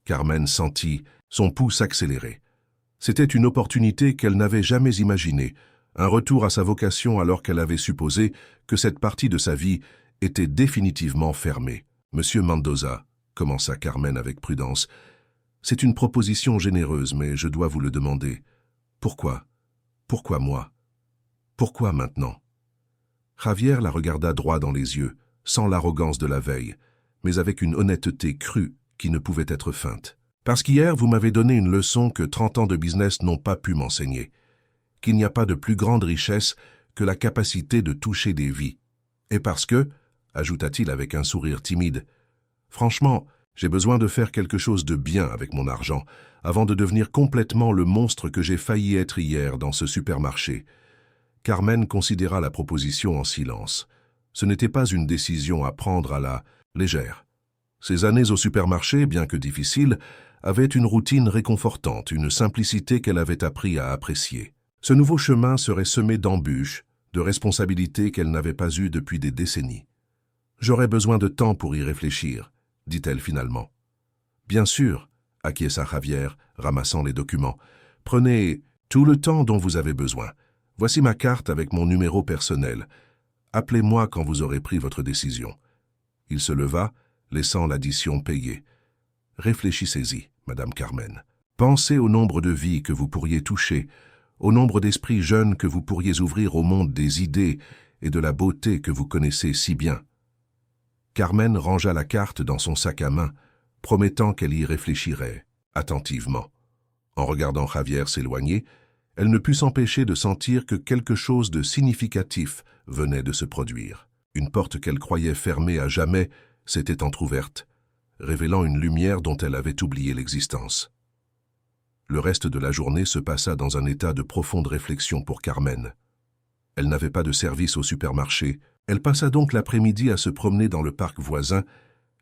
Carmen sentit son pouls s'accélérer. C'était une opportunité qu'elle n'avait jamais imaginée, un retour à sa vocation alors qu'elle avait supposé que cette partie de sa vie était définitivement fermée. « Monsieur Mendoza, » commença Carmen avec prudence, « c'est une proposition généreuse, mais je dois vous le demander. Pourquoi? Pourquoi moi? Pourquoi maintenant ?» Javier la regarda droit dans les yeux, sans l'arrogance de la veille, mais avec une honnêteté crue qui ne pouvait être feinte. « Parce qu'hier, vous m'avez donné une leçon que 30 ans de business n'ont pas pu m'enseigner. Qu'il n'y a pas de plus grande richesse que la capacité de toucher des vies. Et parce que, ajouta-t-il avec un sourire timide, « franchement, j'ai besoin de faire quelque chose de bien avec mon argent, avant de devenir complètement le monstre que j'ai failli être hier dans ce supermarché. » Carmen considéra la proposition en silence. Ce n'était pas une décision à prendre à la légère. Ses années au supermarché, bien que difficiles, avaient une routine réconfortante, une simplicité qu'elle avait appris à apprécier. Ce nouveau chemin serait semé d'embûches, de responsabilités qu'elle n'avait pas eues depuis des décennies. « J'aurais besoin de temps pour y réfléchir, » dit-elle finalement. « Bien sûr, » acquiesça Javier, ramassant les documents. « Prenez tout le temps dont vous avez besoin. Voici ma carte avec mon numéro personnel. Appelez-moi quand vous aurez pris votre décision. » Il se leva, laissant l'addition payée. « Réfléchissez-y, Madame Carmen. Pensez au nombre de vies que vous pourriez toucher, au nombre d'esprits jeunes que vous pourriez ouvrir au monde des idées et de la beauté que vous connaissez si bien. » Carmen rangea la carte dans son sac à main, promettant qu'elle y réfléchirait attentivement. En regardant Javier s'éloigner, elle ne put s'empêcher de sentir que quelque chose de significatif venait de se produire. Une porte qu'elle croyait fermée à jamais s'était entr'ouverte, révélant une lumière dont elle avait oublié l'existence. Le reste de la journée se passa dans un état de profonde réflexion pour Carmen. Elle n'avait pas de service au supermarché. Elle passa donc l'après-midi à se promener dans le parc voisin,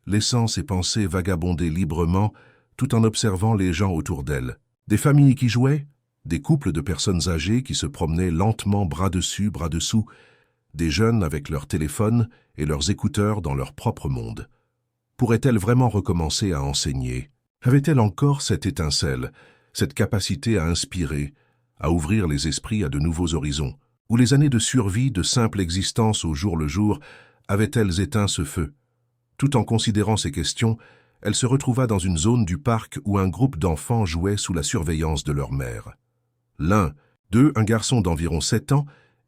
laissant ses pensées vagabonder librement tout en observant les gens autour d'elle. Des familles qui jouaient, des couples de personnes âgées qui se promenaient lentement bras dessus, bras dessous, des jeunes avec leurs téléphones et leurs écouteurs dans leur propre monde. Pourrait-elle vraiment recommencer à enseigner? Avait-elle encore cette étincelle, cette capacité à inspirer, à ouvrir les esprits à de nouveaux horizons? Ou les années de survie, de simple existence au jour le jour, avaient-elles éteint ce feu? Tout en considérant ces questions, elle se retrouva dans une zone du parc où un groupe d'enfants jouait sous la surveillance de leur mère. L'un d'eux, un garçon d'environ 7 ans,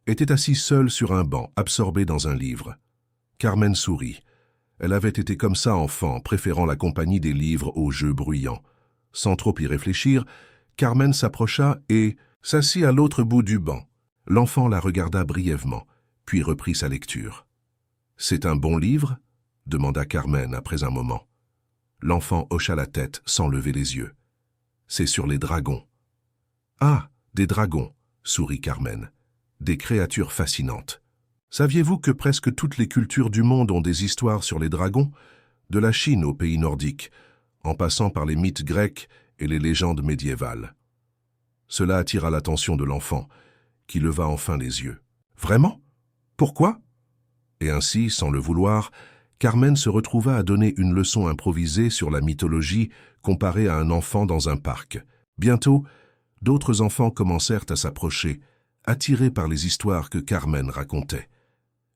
était assis seul sur un banc, absorbé dans un livre. Carmen sourit. Elle avait été comme ça enfant, préférant la compagnie des livres aux jeux bruyants. Sans trop y réfléchir, Carmen s'approcha et s'assit à l'autre bout du banc. L'enfant la regarda brièvement, puis reprit sa lecture. « C'est un bon livre ?» demanda Carmen après un moment. L'enfant hocha la tête sans lever les yeux. « C'est sur les dragons. »« Ah, des dragons !» sourit Carmen. « Des créatures fascinantes. Saviez-vous que presque toutes les cultures du monde ont des histoires sur les dragons, de la Chine aux pays nordiques, en passant par les mythes grecs et les légendes médiévales. Cela attira l'attention de l'enfant, qui leva enfin les yeux. « Vraiment? Pourquoi ?» Et ainsi, sans le vouloir, Carmen se retrouva à donner une leçon improvisée sur la mythologie comparée à un enfant dans un parc. Bientôt, d'autres enfants commencèrent à s'approcher, attirés par les histoires que Carmen racontait.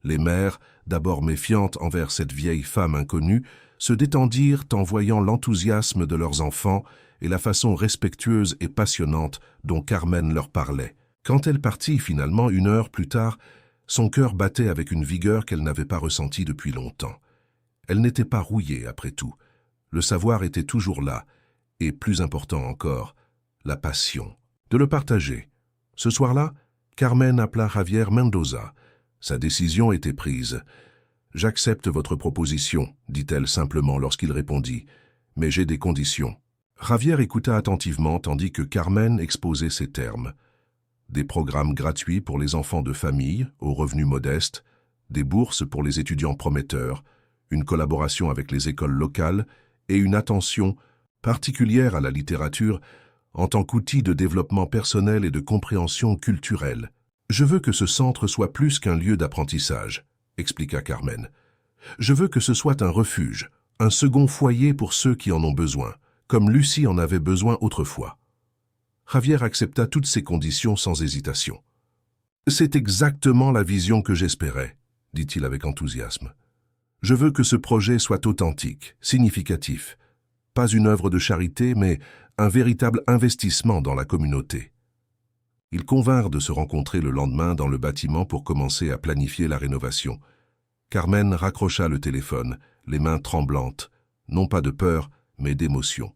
Les mères, d'abord méfiantes envers cette vieille femme inconnue, se détendirent en voyant l'enthousiasme de leurs enfants et la façon respectueuse et passionnante dont Carmen leur parlait. Quand elle partit finalement 1 heure plus tard, son cœur battait avec une vigueur qu'elle n'avait pas ressentie depuis longtemps. Elle n'était pas rouillée après tout. Le savoir était toujours là, et plus important encore, la passion. De le partager. Ce soir-là, Carmen appela Javier Mendoza. Sa décision était prise. « J'accepte votre proposition », dit-elle simplement lorsqu'il répondit, « mais j'ai des conditions. » Javier écouta attentivement tandis que Carmen exposait ses termes. Des programmes gratuits pour les enfants de famille, aux revenus modestes, des bourses pour les étudiants prometteurs, une collaboration avec les écoles locales et une attention particulière à la littérature en tant qu'outil de développement personnel et de compréhension culturelle. « Je veux que ce centre soit plus qu'un lieu d'apprentissage », expliqua Carmen. « Je veux que ce soit un refuge, un second foyer pour ceux qui en ont besoin, comme Lucie en avait besoin autrefois. » Javier accepta toutes ces conditions sans hésitation. « C'est exactement la vision que j'espérais », dit-il avec enthousiasme. « Je veux que ce projet soit authentique, significatif. Pas une œuvre de charité, mais un véritable investissement dans la communauté. » Ils convinrent de se rencontrer le lendemain dans le bâtiment pour commencer à planifier la rénovation. Carmen raccrocha le téléphone, les mains tremblantes, non pas de peur, mais d'émotion.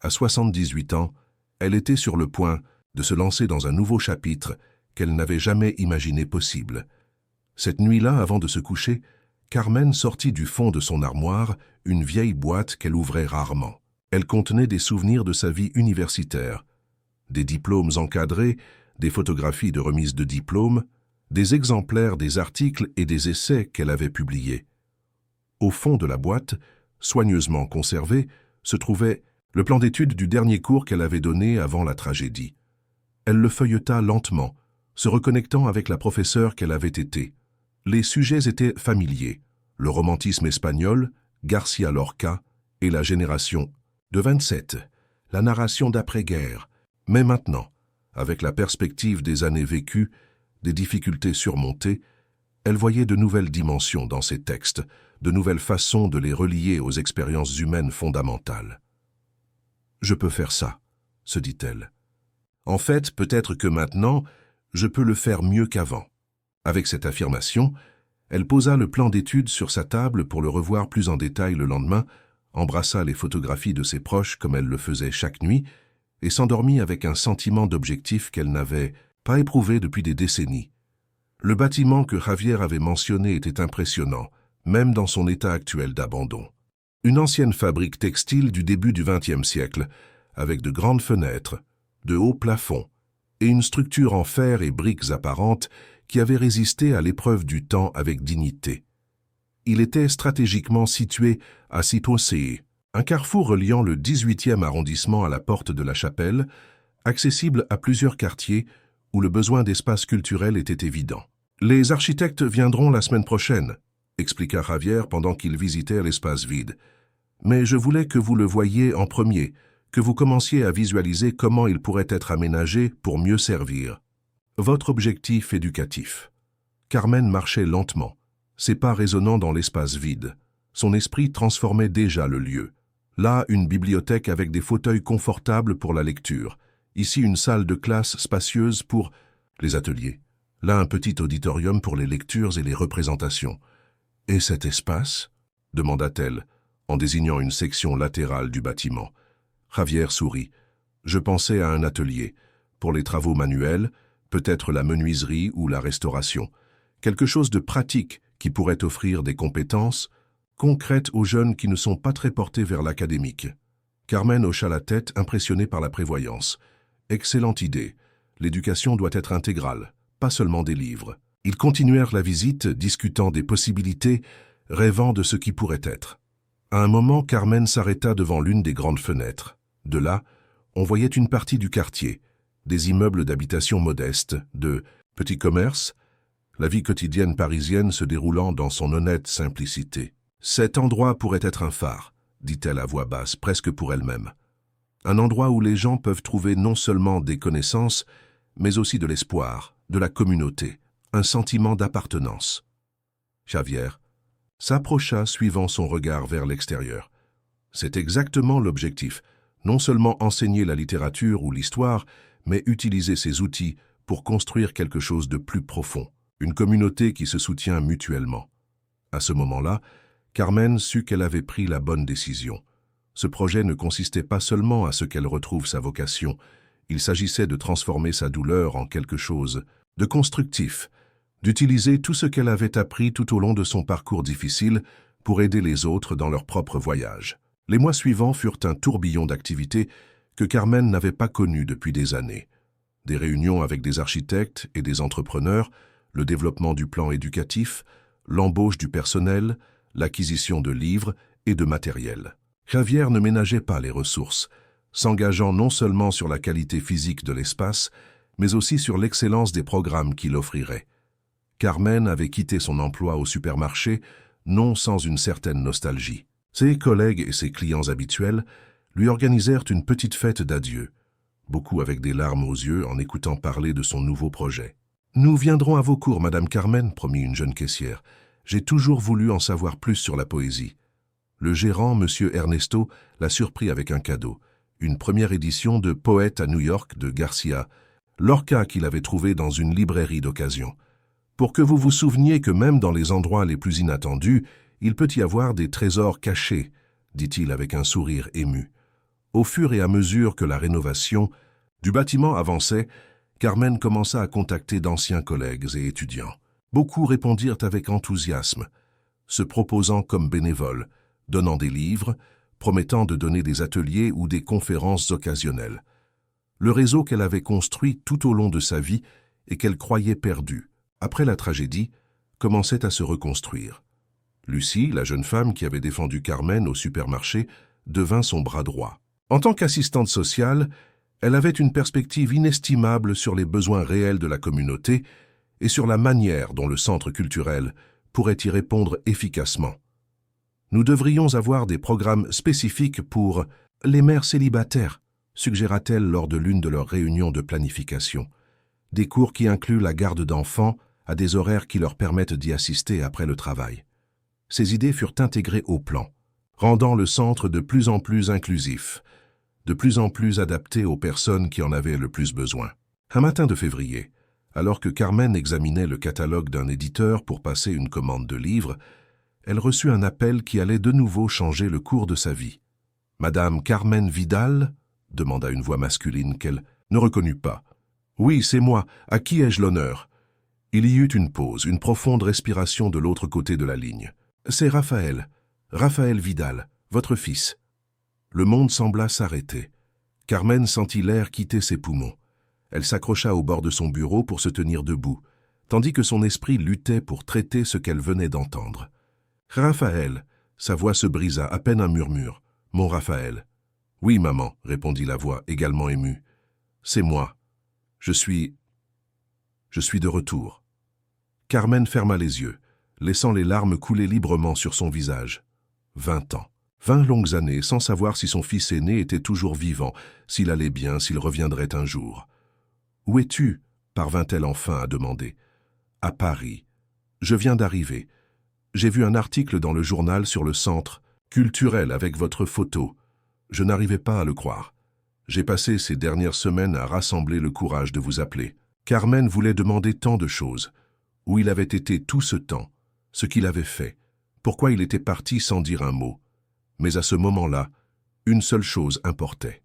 À 78 ans, elle était sur le point de se lancer dans un nouveau chapitre qu'elle n'avait jamais imaginé possible. Cette nuit-là, avant de se coucher, Carmen sortit du fond de son armoire une vieille boîte qu'elle ouvrait rarement. Elle contenait des souvenirs de sa vie universitaire, des diplômes encadrés, des photographies de remise de diplômes, des exemplaires des articles et des essais qu'elle avait publiés. Au fond de la boîte, soigneusement conservé, se trouvait le plan d'études du dernier cours qu'elle avait donné avant la tragédie. Elle le feuilleta lentement, se reconnectant avec la professeure qu'elle avait été. Les sujets étaient familiers, le romantisme espagnol, Garcia Lorca et la génération de 27, la narration d'après-guerre. Mais maintenant, avec la perspective des années vécues, des difficultés surmontées, elle voyait de nouvelles dimensions dans ces textes, de nouvelles façons de les relier aux expériences humaines fondamentales. « Je peux faire ça », se dit-elle. « En fait, peut-être que maintenant, je peux le faire mieux qu'avant. » Avec cette affirmation, elle posa le plan d'études sur sa table pour le revoir plus en détail le lendemain, embrassa les photographies de ses proches comme elle le faisait chaque nuit et s'endormit avec un sentiment d'objectif qu'elle n'avait pas éprouvé depuis des décennies. Le bâtiment que Javier avait mentionné était impressionnant, même dans son état actuel d'abandon. Une ancienne fabrique textile du début du XXe siècle, avec de grandes fenêtres, de hauts plafonds et une structure en fer et briques apparentes qui avait résisté à l'épreuve du temps avec dignité. Il était stratégiquement situé à Sitosé, un carrefour reliant le 18e arrondissement à la porte de la Chapelle, accessible à plusieurs quartiers où le besoin d'espace culturel était évident. « Les architectes viendront la semaine prochaine », expliqua Javier pendant qu'ils visitèrent l'espace vide. « Mais je voulais que vous le voyiez en premier, que vous commenciez à visualiser comment il pourrait être aménagé pour mieux servir. Votre objectif éducatif. » Carmen marchait lentement, ses pas résonnant dans l'espace vide. Son esprit transformait déjà le lieu. Là, une bibliothèque avec des fauteuils confortables pour la lecture. Ici, une salle de classe spacieuse pour les ateliers. Là, un petit auditorium pour les lectures et les représentations. « Et cet espace ?» demanda-t-elle, en désignant une section latérale du bâtiment. Javier sourit. « Je pensais à un atelier, pour les travaux manuels, peut-être la menuiserie ou la restauration. Quelque chose de pratique qui pourrait offrir des compétences concrètes aux jeunes qui ne sont pas très portés vers l'académique. » Carmen hocha la tête, impressionnée par la prévoyance. « Excellente idée. L'éducation doit être intégrale, pas seulement des livres. » Ils continuèrent la visite, discutant des possibilités, rêvant de ce qui pourrait être. À un moment, Carmen s'arrêta devant l'une des grandes fenêtres. De là, on voyait une partie du quartier, des immeubles d'habitation modestes, de petits commerces, la vie quotidienne parisienne se déroulant dans son honnête simplicité. Cet endroit pourrait être un phare, dit-elle à voix basse, presque pour elle-même. Un endroit où les gens peuvent trouver non seulement des connaissances, mais aussi de l'espoir, de la communauté, un sentiment d'appartenance. Javier s'approcha suivant son regard vers l'extérieur. C'est exactement l'objectif, non seulement enseigner la littérature ou l'histoire, mais utiliser ces outils pour construire quelque chose de plus profond, une communauté qui se soutient mutuellement. À ce moment-là, Carmen sut qu'elle avait pris la bonne décision. Ce projet ne consistait pas seulement à ce qu'elle retrouve sa vocation, il s'agissait de transformer sa douleur en quelque chose de constructif, d'utiliser tout ce qu'elle avait appris tout au long de son parcours difficile pour aider les autres dans leur propre voyage. Les mois suivants furent un tourbillon d'activités que Carmen n'avait pas connu depuis des années. Des réunions avec des architectes et des entrepreneurs, le développement du plan éducatif, l'embauche du personnel, l'acquisition de livres et de matériel. Javier ne ménageait pas les ressources, s'engageant non seulement sur la qualité physique de l'espace, mais aussi sur l'excellence des programmes qu'il offrirait. Carmen avait quitté son emploi au supermarché, non sans une certaine nostalgie. Ses collègues et ses clients habituels lui organisèrent une petite fête d'adieu, beaucoup avec des larmes aux yeux en écoutant parler de son nouveau projet. « Nous viendrons à vos cours, Madame Carmen, » promit une jeune caissière. « J'ai toujours voulu en savoir plus sur la poésie. » Le gérant, M. Ernesto, la surprit avec un cadeau, une première édition de Poète à New York de Garcia, Lorca qu'il avait trouvé dans une librairie d'occasion. Pour que vous vous souveniez que même dans les endroits les plus inattendus, il peut y avoir des trésors cachés, dit-il avec un sourire ému. Au fur et à mesure que la rénovation du bâtiment avançait, Carmen commença à contacter d'anciens collègues et étudiants. Beaucoup répondirent avec enthousiasme, se proposant comme bénévoles, donnant des livres, promettant de donner des ateliers ou des conférences occasionnelles. Le réseau qu'elle avait construit tout au long de sa vie et qu'elle croyait perdu, après la tragédie, commençait à se reconstruire. Lucie, la jeune femme qui avait défendu Carmen au supermarché, devint son bras droit. En tant qu'assistante sociale, elle avait une perspective inestimable sur les besoins réels de la communauté et sur la manière dont le centre culturel pourrait y répondre efficacement. Nous devrions avoir des programmes spécifiques pour les mères célibataires, suggéra-t-elle lors de l'une de leurs réunions de planification. Des cours qui incluent la garde d'enfants à des horaires qui leur permettent d'y assister après le travail. Ces idées furent intégrées au plan, rendant le centre de plus en plus inclusif, de plus en plus adapté aux personnes qui en avaient le plus besoin. Un matin de février, alors que Carmen examinait le catalogue d'un éditeur pour passer une commande de livres, elle reçut un appel qui allait de nouveau changer le cours de sa vie. « Madame Carmen Vidal ?» demanda une voix masculine qu'elle ne reconnut pas. « Oui, c'est moi. À qui ai-je l'honneur ?» Il y eut une pause, une profonde respiration de l'autre côté de la ligne. « C'est Raphaël. Raphaël Vidal, votre fils. » Le monde sembla s'arrêter. Carmen sentit l'air quitter ses poumons. Elle s'accrocha au bord de son bureau pour se tenir debout, tandis que son esprit luttait pour traiter ce qu'elle venait d'entendre. « Raphaël !» Sa voix se brisa, à peine un murmure. « Mon Raphaël. »« Oui, maman, » répondit la voix, également émue. « C'est moi. Je suis de retour. » Carmen ferma les yeux, laissant les larmes couler librement sur son visage. 20 ans. 20 longues années sans savoir si son fils aîné était toujours vivant, s'il allait bien, s'il reviendrait un jour. « Où es-tu » parvint-elle enfin à demander. « À Paris. Je viens d'arriver. J'ai vu un article dans le journal sur le centre culturel avec votre photo. Je n'arrivais pas à le croire. J'ai passé ces dernières semaines à rassembler le courage de vous appeler. » Carmen voulait demander tant de choses. Où il avait été tout ce temps, ce qu'il avait fait, pourquoi il était parti sans dire un mot. Mais à ce moment-là, une seule chose importait.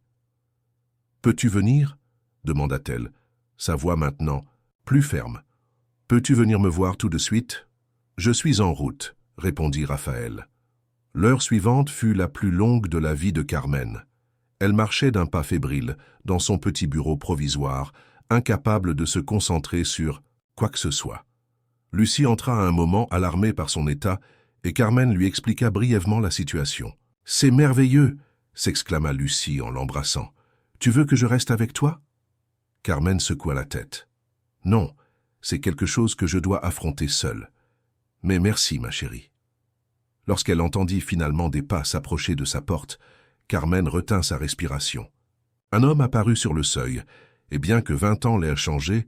« Peux-tu venir ?» demanda-t-elle, sa voix maintenant plus ferme. « Peux-tu venir me voir tout de suite ?»« Je suis en route, » répondit Raphaël. L'heure suivante fut la plus longue de la vie de Carmen. Elle marchait d'un pas fébrile dans son petit bureau provisoire, incapable de se concentrer sur quoi que ce soit. Lucie entra à un moment alarmée par son état et Carmen lui expliqua brièvement la situation. « C'est merveilleux !» s'exclama Lucie en l'embrassant. « Tu veux que je reste avec toi ?» Carmen secoua la tête. « Non, c'est quelque chose que je dois affronter seule. Mais merci, ma chérie. » Lorsqu'elle entendit finalement des pas s'approcher de sa porte, Carmen retint sa respiration. Un homme apparut sur le seuil, et bien que 20 ans l'aient changé,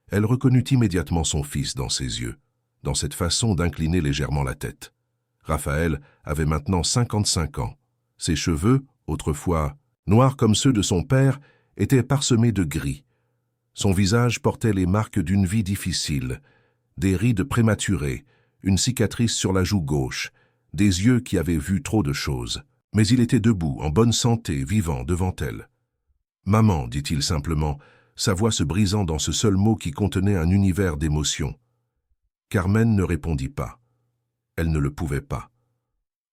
elle reconnut immédiatement son fils dans ses yeux, dans cette façon d'incliner légèrement la tête. Raphaël avait maintenant 55 ans. Ses cheveux, autrefois noirs comme ceux de son père, étaient parsemés de gris. Son visage portait les marques d'une vie difficile, des rides prématurées, une cicatrice sur la joue gauche, des yeux qui avaient vu trop de choses. Mais il était debout, en bonne santé, vivant devant elle. « Maman », dit-il simplement, sa voix se brisant dans ce seul mot qui contenait un univers d'émotions. Carmen ne répondit pas. Elle ne le pouvait pas.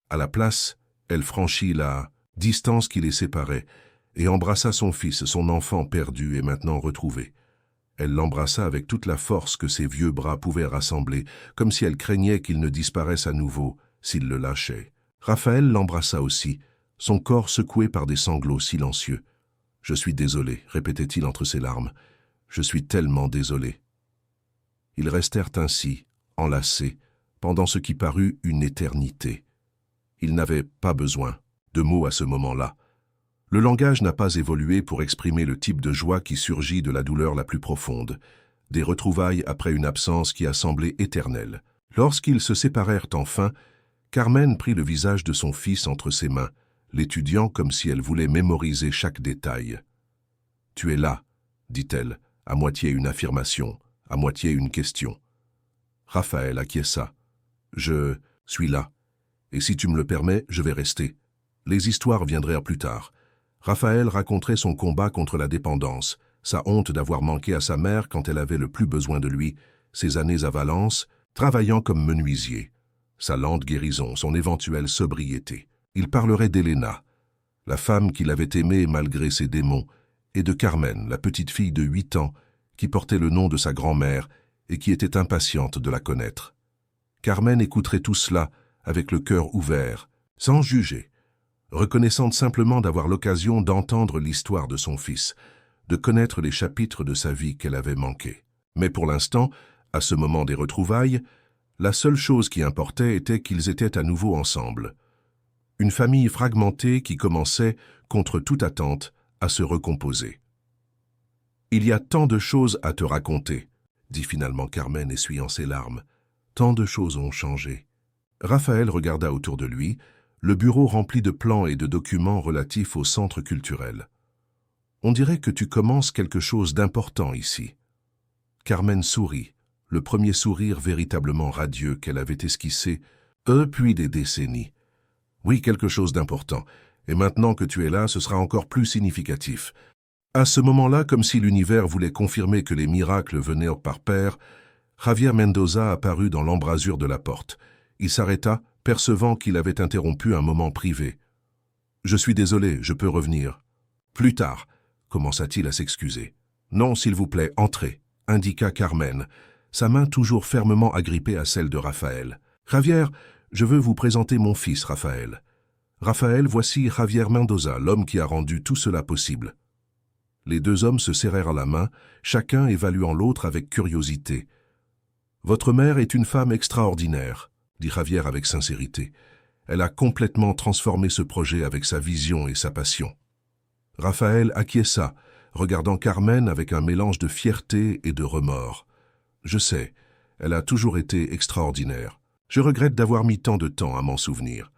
À la place, elle franchit la distance qui les séparait et embrassa son fils, son enfant perdu et maintenant retrouvé. Elle l'embrassa avec toute la force que ses vieux bras pouvaient rassembler, comme si elle craignait qu'il ne disparaisse à nouveau s'il le lâchait. Raphaël l'embrassa aussi, son corps secoué par des sanglots silencieux. « Je suis désolé », répétait-il entre ses larmes. « Je suis tellement désolé. » Ils restèrent ainsi, enlacés, pendant ce qui parut une éternité. Ils n'avaient pas besoin de mots à ce moment-là. Le langage n'a pas évolué pour exprimer le type de joie qui surgit de la douleur la plus profonde, des retrouvailles après une absence qui a semblé éternelle. Lorsqu'ils se séparèrent enfin, Carmen prit le visage de son fils entre ses mains, l'étudiant comme si elle voulait mémoriser chaque détail. « Tu es là », dit-elle, à moitié une affirmation, à moitié une question. Raphaël acquiesça. « Je suis là, et si tu me le permets, je vais rester. Les histoires viendraient plus tard. » Raphaël raconterait son combat contre la dépendance, sa honte d'avoir manqué à sa mère quand elle avait le plus besoin de lui, ses années à Valence, travaillant comme menuisier, sa lente guérison, son éventuelle sobriété. Il parlerait d'Helena, la femme qu'il avait aimée malgré ses démons, et de Carmen, la petite fille de 8 ans, qui portait le nom de sa grand-mère et qui était impatiente de la connaître. Carmen écouterait tout cela avec le cœur ouvert, sans juger, reconnaissante simplement d'avoir l'occasion d'entendre l'histoire de son fils, de connaître les chapitres de sa vie qu'elle avait manqués. Mais pour l'instant, à ce moment des retrouvailles, la seule chose qui importait était qu'ils étaient à nouveau ensemble. Une famille fragmentée qui commençait, contre toute attente, à se recomposer. « Il y a tant de choses à te raconter », dit finalement Carmen essuyant ses larmes. « Tant de choses ont changé. » Raphaël regarda autour de lui, le bureau rempli de plans et de documents relatifs au centre culturel. « On dirait que tu commences quelque chose d'important ici. » Carmen sourit, le premier sourire véritablement radieux qu'elle avait esquissé depuis des décennies. « Oui, quelque chose d'important. Et maintenant que tu es là, ce sera encore plus significatif. » À ce moment-là, comme si l'univers voulait confirmer que les miracles venaient par paire, Javier Mendoza apparut dans l'embrasure de la porte. Il s'arrêta, percevant qu'il avait interrompu un moment privé. « Je suis désolé, je peux revenir. »« Plus tard », commença-t-il à s'excuser. « Non, s'il vous plaît, entrez », indiqua Carmen, sa main toujours fermement agrippée à celle de Raphaël. « Javier, je veux vous présenter mon fils, Raphaël. Raphaël, voici Javier Mendoza, l'homme qui a rendu tout cela possible. » Les deux hommes se serrèrent la main, chacun évaluant l'autre avec curiosité. « Votre mère est une femme extraordinaire, » dit Javier avec sincérité. « Elle a complètement transformé ce projet avec sa vision et sa passion. » Raphaël acquiesça, regardant Carmen avec un mélange de fierté et de remords. « Je sais, elle a toujours été extraordinaire. Je regrette d'avoir mis tant de temps à m'en souvenir.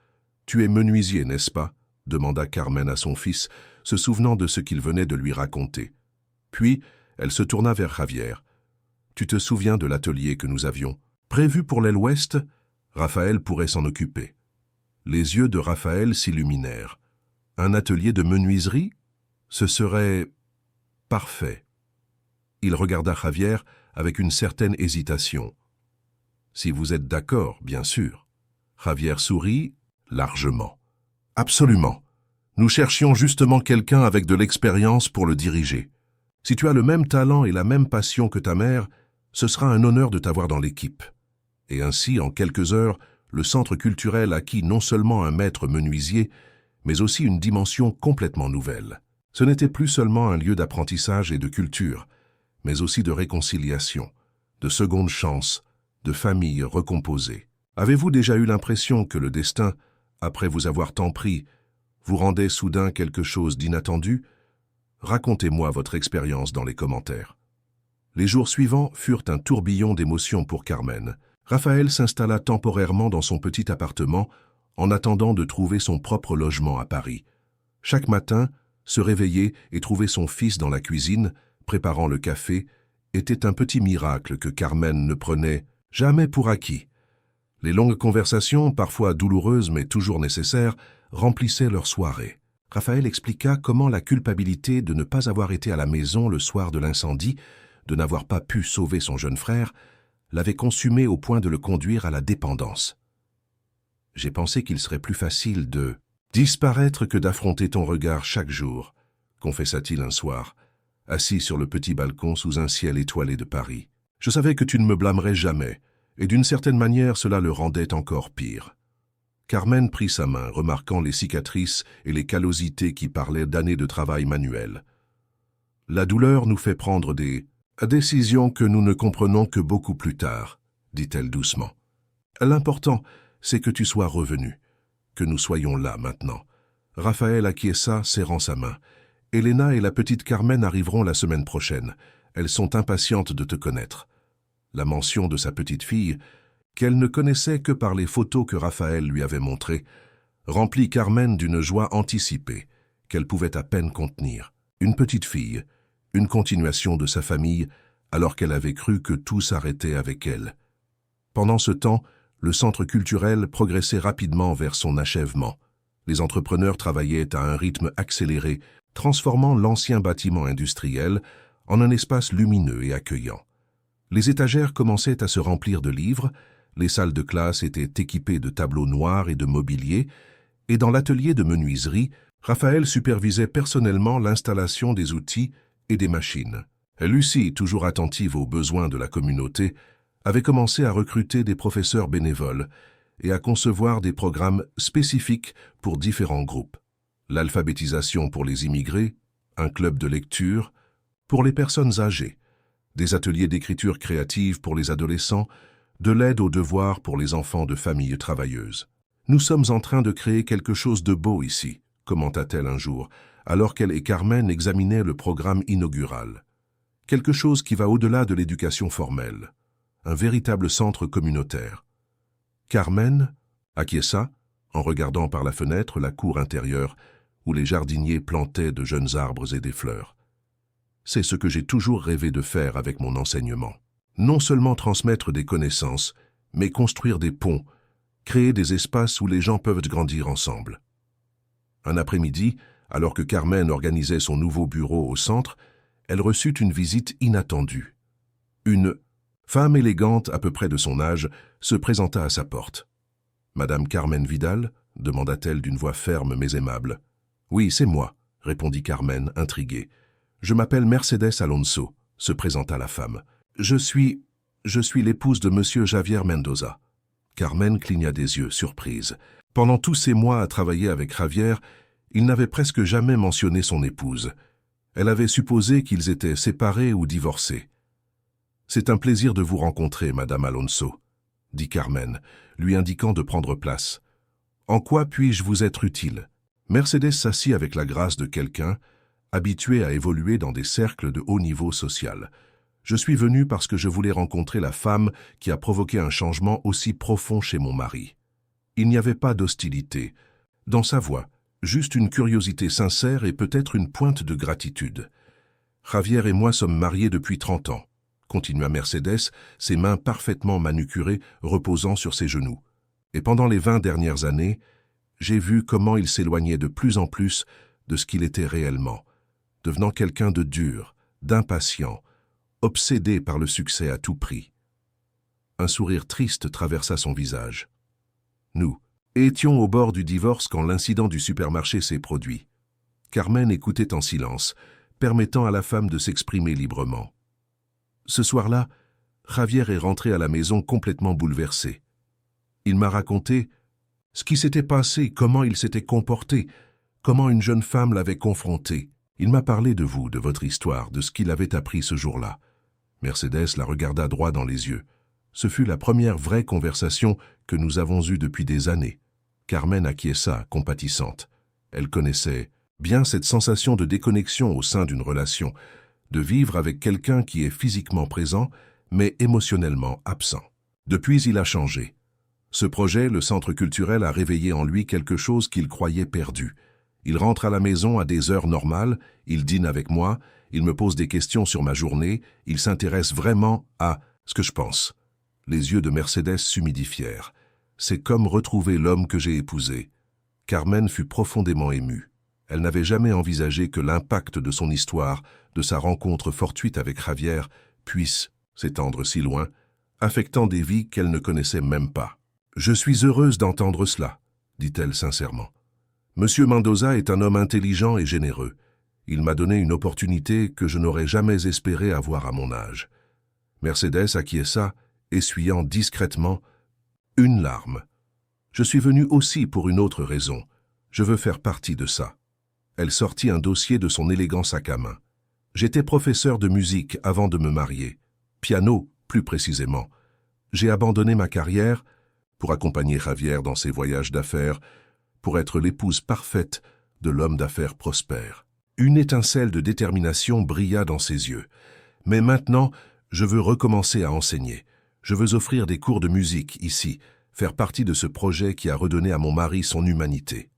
Tu es menuisier, n'est-ce pas ?» demanda Carmen à son fils, se souvenant de ce qu'il venait de lui raconter. Puis, elle se tourna vers Javier. « Tu te souviens de l'atelier que nous avions prévu pour l'aile ouest ? Raphaël pourrait s'en occuper. » Les yeux de Raphaël s'illuminèrent. « Un atelier de menuiserie ? Ce serait parfait. » Il regarda Javier avec une certaine hésitation. « Si vous êtes d'accord, bien sûr. » Javier sourit largement. « Absolument. Nous cherchions justement quelqu'un avec de l'expérience pour le diriger. Si tu as le même talent et la même passion que ta mère, ce sera un honneur de t'avoir dans l'équipe. Et ainsi, en quelques heures, le centre culturel acquit non seulement un maître menuisier, mais aussi une dimension complètement nouvelle. Ce n'était plus seulement un lieu d'apprentissage et de culture, mais aussi de réconciliation, de seconde chance, de famille recomposée. Avez-vous déjà eu l'impression que le destin, après vous avoir tant pris, vous rendait soudain quelque chose d'inattendu? Racontez-moi votre expérience dans les commentaires. Les jours suivants furent un tourbillon d'émotions pour Carmen. Raphaël s'installa temporairement dans son petit appartement en attendant de trouver son propre logement à Paris. Chaque matin, se réveiller et trouver son fils dans la cuisine, préparant le café, était un petit miracle que Carmen ne prenait jamais pour acquis. Les longues conversations, parfois douloureuses mais toujours nécessaires, remplissaient leur soirée. Raphaël expliqua comment la culpabilité de ne pas avoir été à la maison le soir de l'incendie, de n'avoir pas pu sauver son jeune frère, l'avait consumé au point de le conduire à la dépendance. « J'ai pensé qu'il serait plus facile de disparaître que d'affronter ton regard chaque jour, » confessa-t-il un soir, assis sur le petit balcon sous un ciel étoilé de Paris. « Je savais que tu ne me blâmerais jamais, et d'une certaine manière cela le rendait encore pire. » Carmen prit sa main, remarquant les cicatrices et les callosités qui parlaient d'années de travail manuel. « La douleur nous fait prendre des décisions que nous ne comprenons que beaucoup plus tard, » dit-elle doucement. « L'important, c'est que tu sois revenu, que nous soyons là maintenant. » Raphaël acquiesça, serrant sa main. « Elena et la petite Carmen arriveront la semaine prochaine. Elles sont impatientes de te connaître. » La mention de sa petite fille, qu'elle ne connaissait que par les photos que Raphaël lui avait montrées, remplit Carmen d'une joie anticipée, qu'elle pouvait à peine contenir. Une petite fille, une continuation de sa famille, alors qu'elle avait cru que tout s'arrêtait avec elle. Pendant ce temps, le centre culturel progressait rapidement vers son achèvement. Les entrepreneurs travaillaient à un rythme accéléré, transformant l'ancien bâtiment industriel en un espace lumineux et accueillant. Les étagères commençaient à se remplir de livres, les salles de classe étaient équipées de tableaux noirs et de mobilier, et dans l'atelier de menuiserie, Raphaël supervisait personnellement l'installation des outils et des machines. Lucie, toujours attentive aux besoins de la communauté, avait commencé à recruter des professeurs bénévoles et à concevoir des programmes spécifiques pour différents groupes. L'alphabétisation pour les immigrés, un club de lecture pour les personnes âgées, des ateliers d'écriture créative pour les adolescents, de l'aide aux devoirs pour les enfants de familles travailleuses. « Nous sommes en train de créer quelque chose de beau ici », commenta-t-elle un jour, alors qu'elle et Carmen examinaient le programme inaugural. Quelque chose qui va au-delà de l'éducation formelle, un véritable centre communautaire. Carmen acquiesça, en regardant par la fenêtre la cour intérieure où les jardiniers plantaient de jeunes arbres et des fleurs. C'est ce que j'ai toujours rêvé de faire avec mon enseignement. Non seulement transmettre des connaissances, mais construire des ponts, créer des espaces où les gens peuvent grandir ensemble. Un après-midi, alors que Carmen organisait son nouveau bureau au centre, elle reçut une visite inattendue. Une femme élégante, à peu près de son âge, se présenta à sa porte. « Madame Carmen Vidal ?» demanda-t-elle d'une voix ferme mais aimable. « Oui, c'est moi », répondit Carmen, intriguée. « Je m'appelle Mercedes Alonso », se présenta la femme. « Je suis l'épouse de Monsieur Javier Mendoza. » Carmen cligna des yeux, surprise. Pendant tous ces mois à travailler avec Javier, il n'avait presque jamais mentionné son épouse. Elle avait supposé qu'ils étaient séparés ou divorcés. « C'est un plaisir de vous rencontrer, Madame Alonso, » dit Carmen, lui indiquant de prendre place. « En quoi puis-je vous être utile ?» Mercedes s'assit avec la grâce de quelqu'un, habitué à évoluer dans des cercles de haut niveau social. « Je suis venue parce que je voulais rencontrer la femme qui a provoqué un changement aussi profond chez mon mari. » Il n'y avait pas d'hostilité. Dans sa voix, juste une curiosité sincère et peut-être une pointe de gratitude. « Javier et moi sommes mariés depuis 30 ans, » continua Mercedes, ses mains parfaitement manucurées reposant sur ses genoux. « Et pendant les 20 dernières années, j'ai vu comment il s'éloignait de plus en plus de ce qu'il était réellement, devenant quelqu'un de dur, d'impatient, obsédé par le succès à tout prix. » Un sourire triste traversa son visage. Nous étions au bord du divorce quand l'incident du supermarché s'est produit. Carmen écoutait en silence, permettant à la femme de s'exprimer librement. Ce soir-là, Javier est rentré à la maison complètement bouleversé. Il m'a raconté ce qui s'était passé, comment il s'était comporté, comment une jeune femme l'avait confronté. Il m'a parlé de vous, de votre histoire, de ce qu'il avait appris ce jour-là. Mercedes la regarda droit dans les yeux. Ce fut la première vraie conversation que nous avons eue depuis des années. Carmen acquiesça, compatissante. Elle connaissait bien cette sensation de déconnexion au sein d'une relation, de vivre avec quelqu'un qui est physiquement présent, mais émotionnellement absent. Depuis, il a changé. Ce projet, le centre culturel, a réveillé en lui quelque chose qu'il croyait perdu. Il rentre à la maison à des heures normales, il dîne avec moi, il me pose des questions sur ma journée, il s'intéresse vraiment à ce que je pense. Les yeux de Mercedes s'humidifièrent. C'est comme retrouver l'homme que j'ai épousé. Carmen fut profondément émue. Elle n'avait jamais envisagé que l'impact de son histoire, de sa rencontre fortuite avec Javier, puisse s'étendre si loin, affectant des vies qu'elle ne connaissait même pas. « Je suis heureuse d'entendre cela », dit-elle sincèrement. « Monsieur Mendoza est un homme intelligent et généreux. Il m'a donné une opportunité que je n'aurais jamais espéré avoir à mon âge. » Mercedes acquiesça, essuyant discrètement une larme. « Je suis venue aussi pour une autre raison. Je veux faire partie de ça. » Elle sortit un dossier de son élégant sac à main. « J'étais professeur de musique avant de me marier. Piano, plus précisément. J'ai abandonné ma carrière pour accompagner Javier dans ses voyages d'affaires, pour être l'épouse parfaite de l'homme d'affaires prospère. » Une étincelle de détermination brilla dans ses yeux. « Mais maintenant, je veux recommencer à enseigner. Je veux offrir des cours de musique ici, faire partie de ce projet qui a redonné à mon mari son humanité. »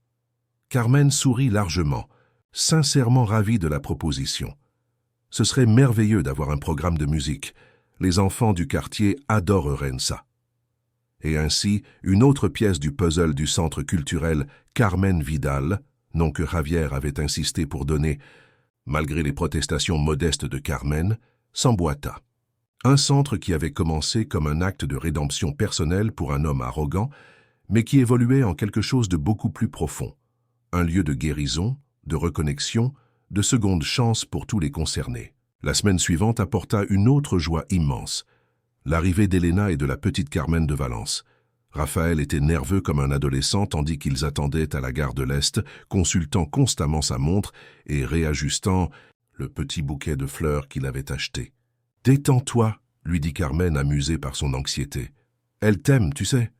Carmen sourit largement, sincèrement ravie de la proposition. Ce serait merveilleux d'avoir un programme de musique. Les enfants du quartier adoreraient ça. Et ainsi, une autre pièce du puzzle du centre culturel Carmen Vidal, nom que Javier avait insisté pour donner, malgré les protestations modestes de Carmen, s'emboîta. Un centre qui avait commencé comme un acte de rédemption personnelle pour un homme arrogant, mais qui évoluait en quelque chose de beaucoup plus profond. Un lieu de guérison, de reconnexion, de seconde chance pour tous les concernés. La semaine suivante apporta une autre joie immense. L'arrivée d'Elena et de la petite Carmen de Valence. Raphaël était nerveux comme un adolescent tandis qu'ils attendaient à la gare de l'Est, consultant constamment sa montre et réajustant le petit bouquet de fleurs qu'il avait acheté. « Détends-toi », lui dit Carmen amusée par son anxiété. « Elle t'aime, tu sais. »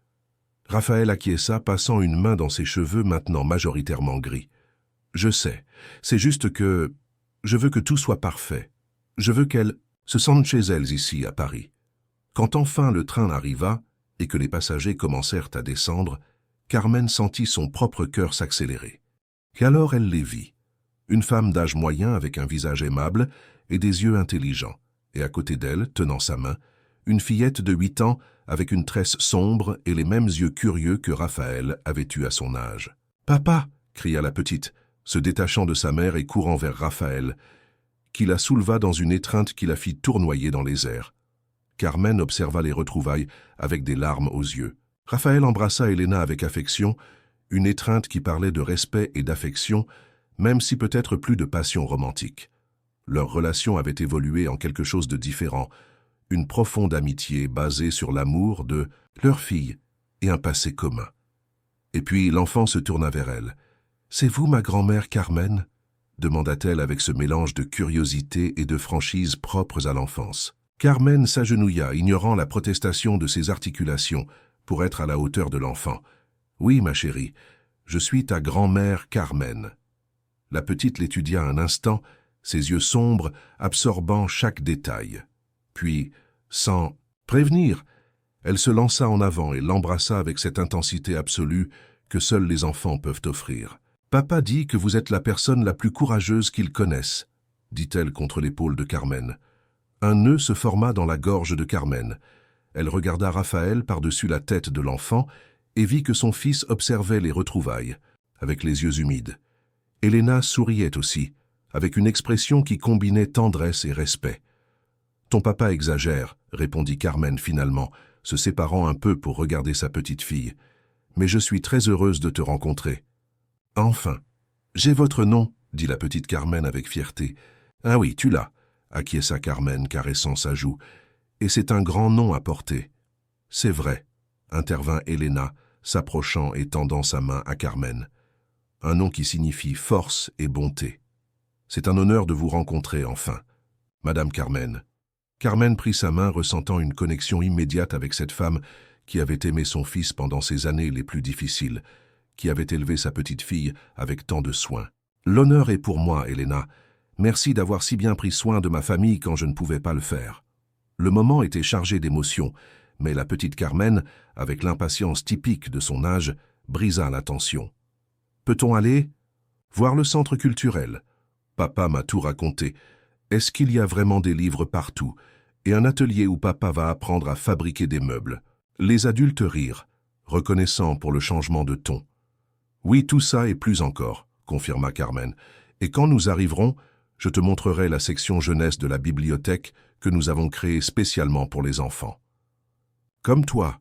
Raphaël acquiesça, passant une main dans ses cheveux maintenant majoritairement gris. « Je sais, c'est juste que je veux que tout soit parfait. Je veux qu'elle se sente chez elles ici, à Paris. » Quand enfin le train arriva et que les passagers commencèrent à descendre, Carmen sentit son propre cœur s'accélérer. Et alors elle les vit. Une femme d'âge moyen avec un visage aimable et des yeux intelligents. Et à côté d'elle, tenant sa main, une fillette de 8 ans avec une tresse sombre et les mêmes yeux curieux que Raphaël avait eus à son âge. « Papa !» cria la petite, se détachant de sa mère et courant vers Raphaël, qui la souleva dans une étreinte qui la fit tournoyer dans les airs. Carmen observa les retrouvailles avec des larmes aux yeux. Raphaël embrassa Elena avec affection, une étreinte qui parlait de respect et d'affection, même si peut-être plus de passion romantique. Leur relation avait évolué en quelque chose de différent, une profonde amitié basée sur l'amour de leur fille et un passé commun. Et puis l'enfant se tourna vers elle. « C'est vous ma grand-mère Carmen ?» demanda-t-elle avec ce mélange de curiosité et de franchise propres à l'enfance. Carmen s'agenouilla, ignorant la protestation de ses articulations, pour être à la hauteur de l'enfant. « Oui, ma chérie, je suis ta grand-mère Carmen. » La petite l'étudia un instant, ses yeux sombres absorbant chaque détail. Puis, sans prévenir, elle se lança en avant et l'embrassa avec cette intensité absolue que seuls les enfants peuvent offrir. « Papa dit que vous êtes la personne la plus courageuse qu'il connaisse, » dit-elle contre l'épaule de Carmen. Un nœud se forma dans la gorge de Carmen. Elle regarda Raphaël par-dessus la tête de l'enfant et vit que son fils observait les retrouvailles, avec les yeux humides. Elena souriait aussi, avec une expression qui combinait tendresse et respect. « Ton papa exagère, » répondit Carmen finalement, se séparant un peu pour regarder sa petite fille. « Mais je suis très heureuse de te rencontrer. »« Enfin, j'ai votre nom, » dit la petite Carmen avec fierté. « Ah oui, tu l'as, » acquiesça Carmen, caressant sa joue. « Et c'est un grand nom à porter. »« C'est vrai, » intervint Helena, s'approchant et tendant sa main à Carmen. Un nom qui signifie force et bonté. C'est un honneur de vous rencontrer enfin, Madame Carmen. Carmen prit sa main, ressentant une connexion immédiate avec cette femme qui avait aimé son fils pendant ses années les plus difficiles, qui avait élevé sa petite fille avec tant de soin. L'honneur est pour moi, Helena. Merci d'avoir si bien pris soin de ma famille quand je ne pouvais pas le faire. Le moment était chargé d'émotions, mais la petite Carmen, avec l'impatience typique de son âge, brisa la tension. Peut-on aller voir le centre culturel? Papa m'a tout raconté. Est-ce qu'il y a vraiment des livres partout et un atelier où papa va apprendre à fabriquer des meubles? Les adultes rirent, reconnaissant pour le changement de ton. Oui, tout ça et plus encore, confirma Carmen. Et quand nous arriverons, je te montrerai la section jeunesse de la bibliothèque que nous avons créée spécialement pour les enfants. Comme toi,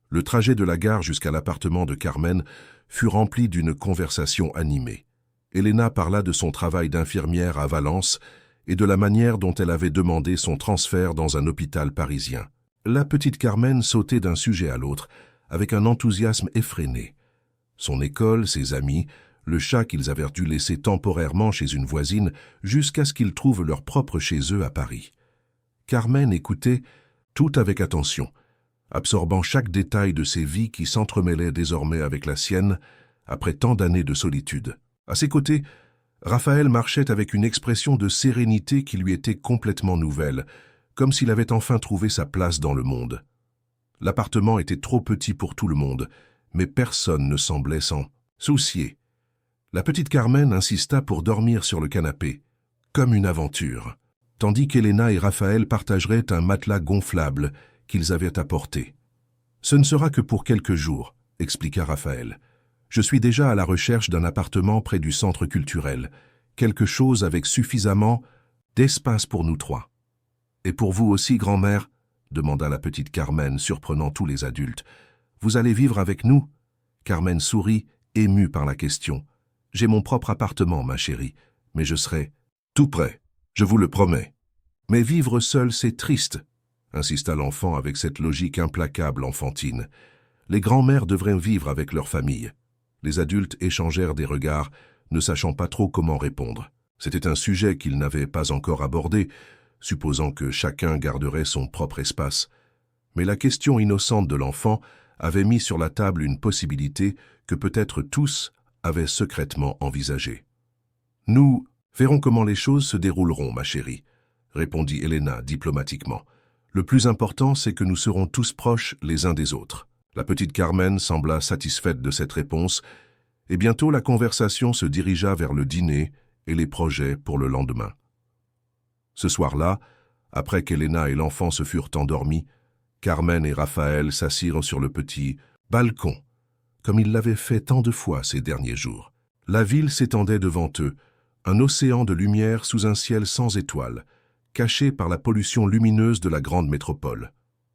le trajet de la gare jusqu'à l'appartement de Carmen fut rempli d'une conversation animée. Helena parla de son travail d'infirmière à Valence et de la manière dont elle avait demandé son transfert dans un hôpital parisien. La petite Carmen sautait d'un sujet à l'autre avec un enthousiasme effréné. Son école, ses amis, le chat qu'ils avaient dû laisser temporairement chez une voisine jusqu'à ce qu'ils trouvent leur propre chez eux à Paris. Carmen écoutait tout avec attention, absorbant chaque détail de ses vies qui s'entremêlaient désormais avec la sienne après tant d'années de solitude. À ses côtés, Raphaël marchait avec une expression de sérénité qui lui était complètement nouvelle, comme s'il avait enfin trouvé sa place dans le monde. L'appartement était trop petit pour tout le monde, mais personne ne semblait s'en soucier. La petite Carmen insista pour dormir sur le canapé, comme une aventure, tandis qu'Helena et Raphaël partageraient un matelas gonflable qu'ils avaient apporté. « Ce ne sera que pour quelques jours, » expliqua Raphaël. « Je suis déjà à la recherche d'un appartement près du centre culturel, quelque chose avec suffisamment d'espace pour nous trois. »« Et pour vous aussi, grand-mère » demanda la petite Carmen, surprenant tous les adultes. « Vous allez vivre avec nous ?» Carmen sourit, émue par la question. « J'ai mon propre appartement, ma chérie, mais je serai tout prêt, je vous le promets. »« Mais vivre seul, c'est triste » insista l'enfant avec cette logique implacable enfantine. « Les grands-mères devraient vivre avec leur famille. » Les adultes échangèrent des regards, ne sachant pas trop comment répondre. C'était un sujet qu'ils n'avaient pas encore abordé, supposant que chacun garderait son propre espace. Mais la question innocente de l'enfant avait mis sur la table une possibilité que peut-être tous avaient secrètement envisagée. « Nous verrons comment les choses se dérouleront, ma chérie, » répondit Helena diplomatiquement. « Le plus important, c'est que nous serons tous proches les uns des autres. » La petite Carmen sembla satisfaite de cette réponse, et bientôt la conversation se dirigea vers le dîner et les projets pour le lendemain. Ce soir-là, après qu'Helena et l'enfant se furent endormis, Carmen et Raphaël s'assirent sur le petit balcon, comme ils l'avaient fait tant de fois ces derniers jours. La ville s'étendait devant eux, un océan de lumière sous un ciel sans étoiles, caché par la pollution lumineuse de la grande métropole.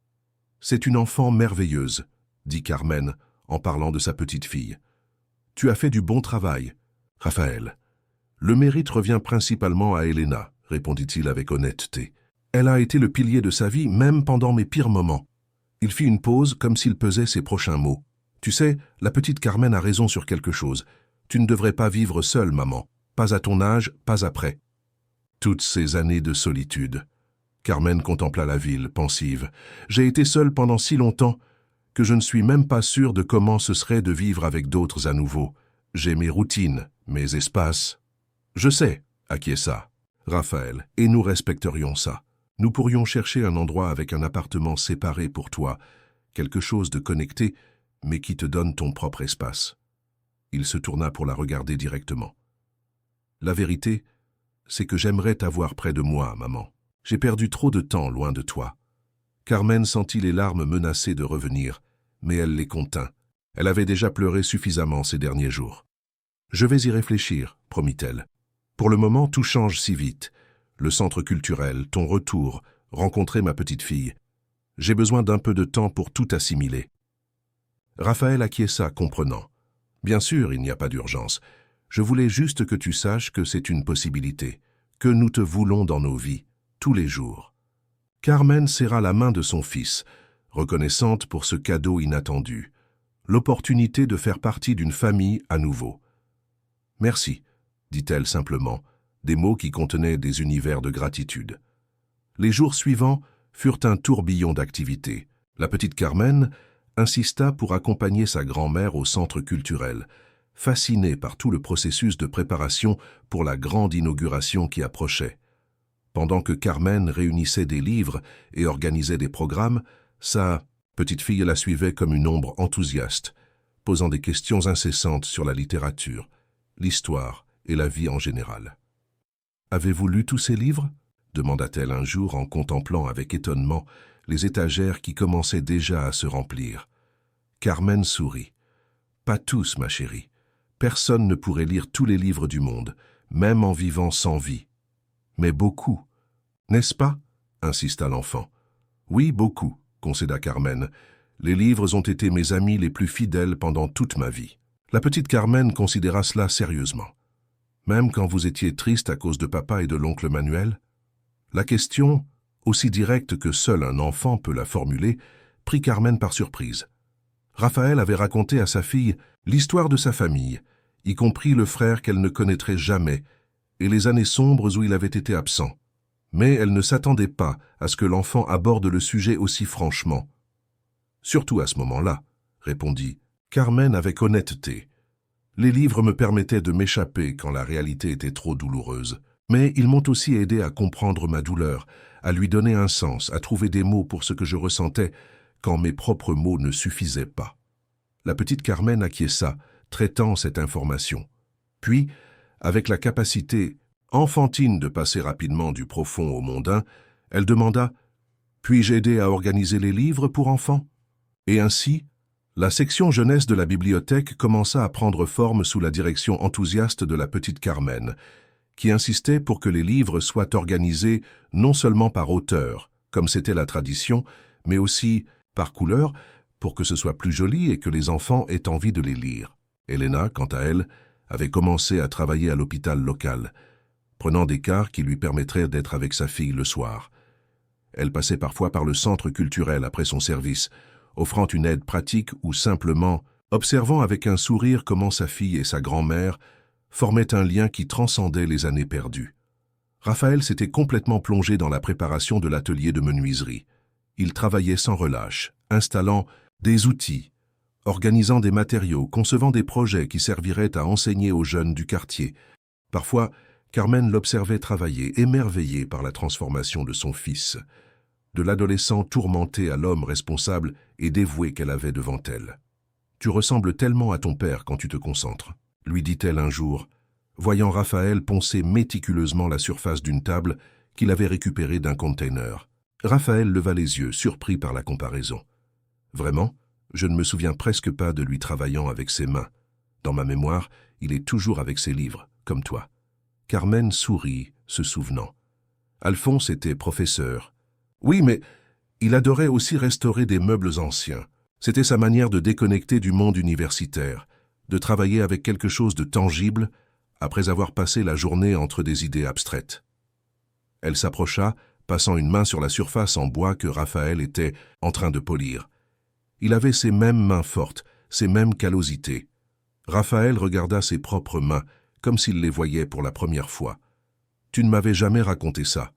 « C'est une enfant merveilleuse », dit Carmen en parlant de sa petite fille. « Tu as fait du bon travail, Raphaël. »« Le mérite revient principalement à Helena, » répondit-il avec honnêteté. « Elle a été le pilier de sa vie, même pendant mes pires moments. » Il fit une pause comme s'il pesait ses prochains mots. « Tu sais, la petite Carmen a raison sur quelque chose. Tu ne devrais pas vivre seule, maman. Pas à ton âge, pas après. » Toutes ces années de solitude. Carmen contempla la ville, pensive. « J'ai été seule pendant si longtemps que je ne suis même pas sûre de comment ce serait de vivre avec d'autres à nouveau. J'ai mes routines, mes espaces. »« Je sais, » acquiesça Raphaël, « et nous respecterions ça. Nous pourrions chercher un endroit avec un appartement séparé pour toi, quelque chose de connecté, mais qui te donne ton propre espace. » Il se tourna pour la regarder directement. « La vérité, c'est que j'aimerais t'avoir près de moi, maman. J'ai perdu trop de temps loin de toi. » Carmen sentit les larmes menacées de revenir, mais elle les contint. Elle avait déjà pleuré suffisamment ces derniers jours. « Je vais y réfléchir, » promit-elle. « Pour le moment, tout change si vite. Le centre culturel, ton retour, rencontrer ma petite fille. J'ai besoin d'un peu de temps pour tout assimiler. » Raphaël acquiesça, comprenant. « Bien sûr, il n'y a pas d'urgence. Je voulais juste que tu saches que c'est une possibilité, que nous te voulons dans nos vies, tous les jours. » Carmen serra la main de son fils, reconnaissante pour ce cadeau inattendu, l'opportunité de faire partie d'une famille à nouveau. « Merci », dit-elle simplement, des mots qui contenaient des univers de gratitude. Les jours suivants furent un tourbillon d'activités. La petite Carmen insista pour accompagner sa grand-mère au centre culturel, fascinée par tout le processus de préparation pour la grande inauguration qui approchait. Pendant que Carmen réunissait des livres et organisait des programmes, sa petite fille la suivait comme une ombre enthousiaste, posant des questions incessantes sur la littérature, l'histoire et la vie en général. « Avez-vous lu tous ces livres ?» demanda-t-elle un jour en contemplant avec étonnement les étagères qui commençaient déjà à se remplir. Carmen sourit. « Pas tous, ma chérie. Personne ne pourrait lire tous les livres du monde, même en vivant sans vie. Mais beaucoup. N'est-ce pas ?» insista l'enfant. « Oui, beaucoup, » concéda Carmen. « Les livres ont été mes amis les plus fidèles pendant toute ma vie. » La petite Carmen considéra cela sérieusement. « Même quand vous étiez triste à cause de papa et de l'oncle Manuel ?» La question, aussi directe que seul un enfant peut la formuler, prit Carmen par surprise. Raphaël avait raconté à sa fille l'histoire de sa famille, y compris le frère qu'elle ne connaîtrait jamais, et les années sombres où il avait été absent. Mais elle ne s'attendait pas à ce que l'enfant aborde le sujet aussi franchement. « Surtout à ce moment-là, » répondit Carmen avec honnêteté. « Les livres me permettaient de m'échapper quand la réalité était trop douloureuse. Mais ils m'ont aussi aidé à comprendre ma douleur, à lui donner un sens, à trouver des mots pour ce que je ressentais quand mes propres mots ne suffisaient pas. » La petite Carmen acquiesça, traitant cette information. Puis, avec la capacité enfantine de passer rapidement du profond au mondain, elle demanda « Puis-je aider à organiser les livres pour enfants ?» Et ainsi, la section jeunesse de la bibliothèque commença à prendre forme sous la direction enthousiaste de la petite Carmen, qui insistait pour que les livres soient organisés non seulement par auteur, comme c'était la tradition, mais aussi par couleur, pour que ce soit plus joli et que les enfants aient envie de les lire. Elena, quant à elle, avait commencé à travailler à l'hôpital local, prenant des quarts qui lui permettraient d'être avec sa fille le soir. Elle passait parfois par le centre culturel après son service, offrant une aide pratique ou simplement observant avec un sourire comment sa fille et sa grand-mère formaient un lien qui transcendait les années perdues. Raphaël s'était complètement plongé dans la préparation de l'atelier de menuiserie. Il travaillait sans relâche, installant des outils, organisant des matériaux, concevant des projets qui serviraient à enseigner aux jeunes du quartier. Parfois, Carmen l'observait travailler, émerveillée par la transformation de son fils, de l'adolescent tourmenté à l'homme responsable et dévoué qu'elle avait devant elle. « Tu ressembles tellement à ton père quand tu te concentres », lui dit-elle un jour, voyant Raphaël poncer méticuleusement la surface d'une table qu'il avait récupérée d'un container. Raphaël leva les yeux, surpris par la comparaison. « Vraiment, je ne me souviens presque pas de lui travaillant avec ses mains. Dans ma mémoire, il est toujours avec ses livres, comme toi. » Carmen sourit, se souvenant. Alphonse était professeur. Oui, mais il adorait aussi restaurer des meubles anciens. C'était sa manière de déconnecter du monde universitaire, de travailler avec quelque chose de tangible, après avoir passé la journée entre des idées abstraites. Elle s'approcha, passant une main sur la surface en bois que Raphaël était en train de polir. Il avait ces mêmes mains fortes, ces mêmes callosités. Raphaël regarda ses propres mains, comme s'il les voyait pour la première fois. « Tu ne m'avais jamais raconté ça. »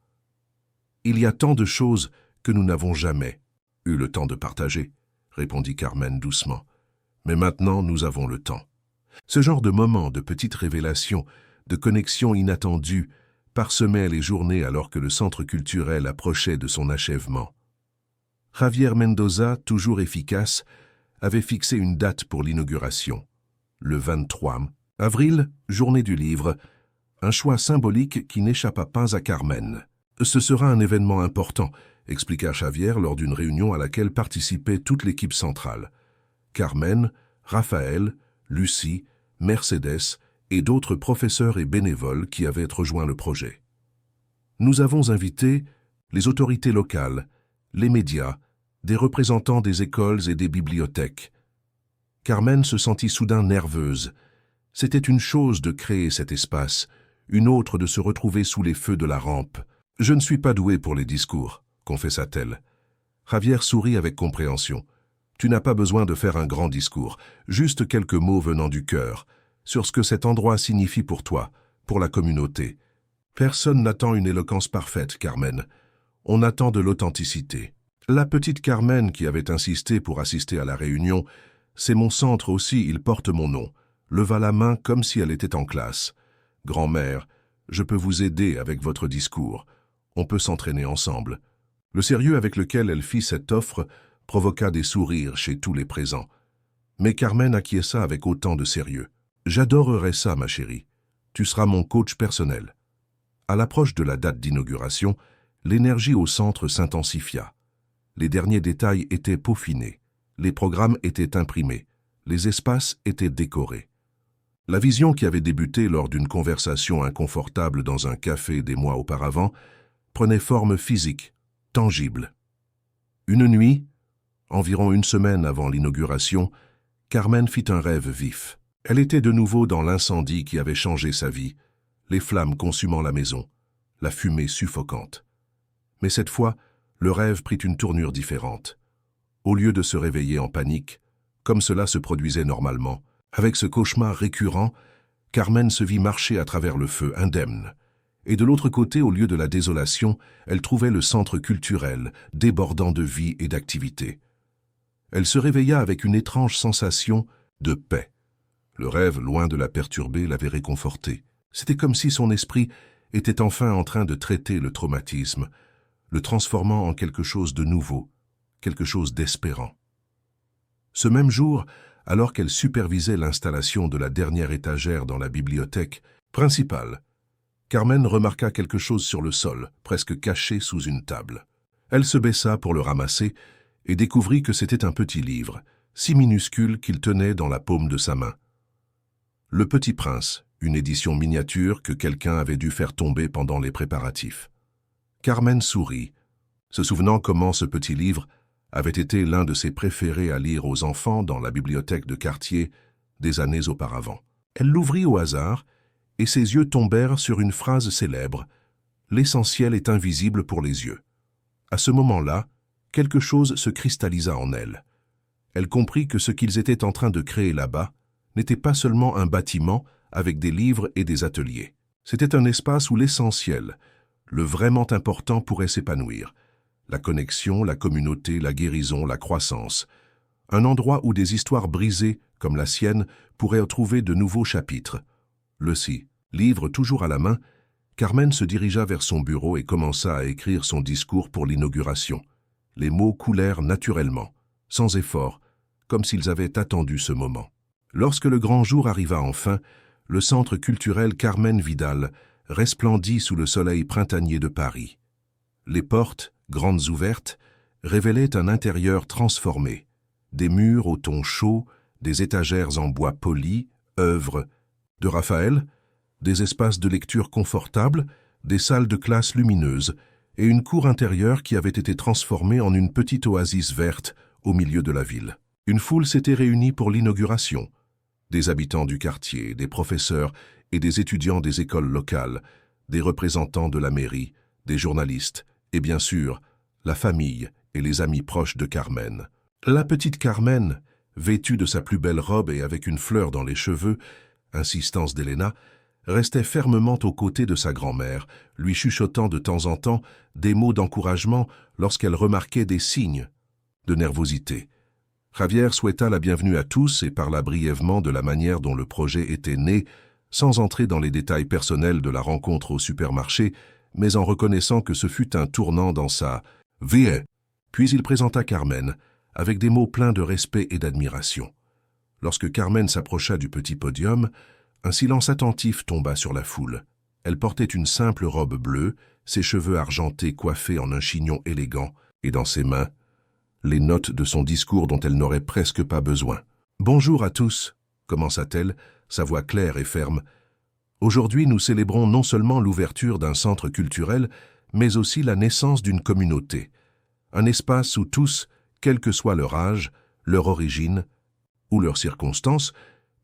« Il y a tant de choses que nous n'avons jamais eu le temps de partager, » répondit Carmen doucement. « Mais maintenant, nous avons le temps. » Ce genre de moments, de petites révélations, de connexions inattendues, parsemait les journées alors que le centre culturel approchait de son achèvement. Javier Mendoza, toujours efficace, avait fixé une date pour l'inauguration. Le 23 avril, journée du livre, un choix symbolique qui n'échappa pas à Carmen. « Ce sera un événement important », expliqua Javier lors d'une réunion à laquelle participait toute l'équipe centrale. Carmen, Raphaël, Lucie, Mercedes et d'autres professeurs et bénévoles qui avaient rejoint le projet. Nous avons invité les autorités locales, les médias, des représentants des écoles et des bibliothèques. Carmen se sentit soudain nerveuse. C'était une chose de créer cet espace, une autre de se retrouver sous les feux de la rampe. « Je ne suis pas douée pour les discours », confessa-t-elle. Javier sourit avec compréhension. Tu n'as pas besoin de faire un grand discours, juste quelques mots venant du cœur, sur ce que cet endroit signifie pour toi, pour la communauté. Personne n'attend une éloquence parfaite, Carmen. On attend de l'authenticité. La petite Carmen qui avait insisté pour assister à la réunion, c'est mon centre aussi, il porte mon nom, leva la main comme si elle était en classe. Grand-mère, je peux vous aider avec votre discours. On peut s'entraîner ensemble. Le sérieux avec lequel elle fit cette offre provoqua des sourires chez tous les présents. Mais Carmen acquiesça avec autant de sérieux. J'adorerais ça, ma chérie. Tu seras mon coach personnel. À l'approche de la date d'inauguration, l'énergie au centre s'intensifia. Les derniers détails étaient peaufinés, les programmes étaient imprimés, les espaces étaient décorés. La vision qui avait débuté lors d'une conversation inconfortable dans un café des mois auparavant prenait forme physique, tangible. Une nuit, environ une semaine avant l'inauguration, Carmen fit un rêve vif. Elle était de nouveau dans l'incendie qui avait changé sa vie, les flammes consumant la maison, la fumée suffocante. Mais cette fois, le rêve prit une tournure différente. Au lieu de se réveiller en panique, comme cela se produisait normalement, avec ce cauchemar récurrent, Carmen se vit marcher à travers le feu, indemne. Et de l'autre côté, au lieu de la désolation, elle trouvait le centre culturel, débordant de vie et d'activité. Elle se réveilla avec une étrange sensation de paix. Le rêve, loin de la perturber, l'avait réconfortée. C'était comme si son esprit était enfin en train de traiter le traumatisme, le transformant en quelque chose de nouveau, quelque chose d'espérant. Ce même jour, alors qu'elle supervisait l'installation de la dernière étagère dans la bibliothèque principale, Carmen remarqua quelque chose sur le sol, presque caché sous une table. Elle se baissa pour le ramasser et découvrit que c'était un petit livre, si minuscule qu'il tenait dans la paume de sa main. Le Petit Prince, une édition miniature que quelqu'un avait dû faire tomber pendant les préparatifs. Carmen sourit, se souvenant comment ce petit livre avait été l'un de ses préférés à lire aux enfants dans la bibliothèque de quartier des années auparavant. Elle l'ouvrit au hasard et ses yeux tombèrent sur une phrase célèbre « L'essentiel est invisible pour les yeux ». À ce moment-là, quelque chose se cristallisa en elle. Elle comprit que ce qu'ils étaient en train de créer là-bas n'était pas seulement un bâtiment avec des livres et des ateliers. C'était un espace où l'essentiel, le vraiment important pourrait s'épanouir. La connexion, la communauté, la guérison, la croissance. Un endroit où des histoires brisées, comme la sienne, pourraient trouver de nouveaux chapitres. Livre toujours à la main, Carmen se dirigea vers son bureau et commença à écrire son discours pour l'inauguration. Les mots coulèrent naturellement, sans effort, comme s'ils avaient attendu ce moment. Lorsque le grand jour arriva enfin, le centre culturel Carmen Vidal resplendit sous le soleil printanier de Paris. Les portes, grandes ouvertes, révélaient un intérieur transformé. Des murs au ton chaud, des étagères en bois poli, œuvres de Raphaël, des espaces de lecture confortables, des salles de classe lumineuses et une cour intérieure qui avait été transformée en une petite oasis verte au milieu de la ville. Une foule s'était réunie pour l'inauguration. Des habitants du quartier, des professeurs et des étudiants des écoles locales, des représentants de la mairie, des journalistes et bien sûr, la famille et les amis proches de Carmen. La petite Carmen, vêtue de sa plus belle robe et avec une fleur dans les cheveux, insistance d'Elena, restait fermement aux côtés de sa grand-mère, lui chuchotant de temps en temps des mots d'encouragement lorsqu'elle remarquait des signes de nervosité. Javier souhaita la bienvenue à tous et parla brièvement de la manière dont le projet était né, sans entrer dans les détails personnels de la rencontre au supermarché, mais en reconnaissant que ce fut un tournant dans sa vie. Puis il présenta Carmen, avec des mots pleins de respect et d'admiration. Lorsque Carmen s'approcha du petit podium, un silence attentif tomba sur la foule. Elle portait une simple robe bleue, ses cheveux argentés coiffés en un chignon élégant, et dans ses mains, les notes de son discours dont elle n'aurait presque pas besoin. « Bonjour à tous », commença-t-elle, sa voix claire et ferme. « Aujourd'hui, nous célébrons non seulement l'ouverture d'un centre culturel, mais aussi la naissance d'une communauté. Un espace où tous, quel que soit leur âge, leur origine ou leurs circonstances,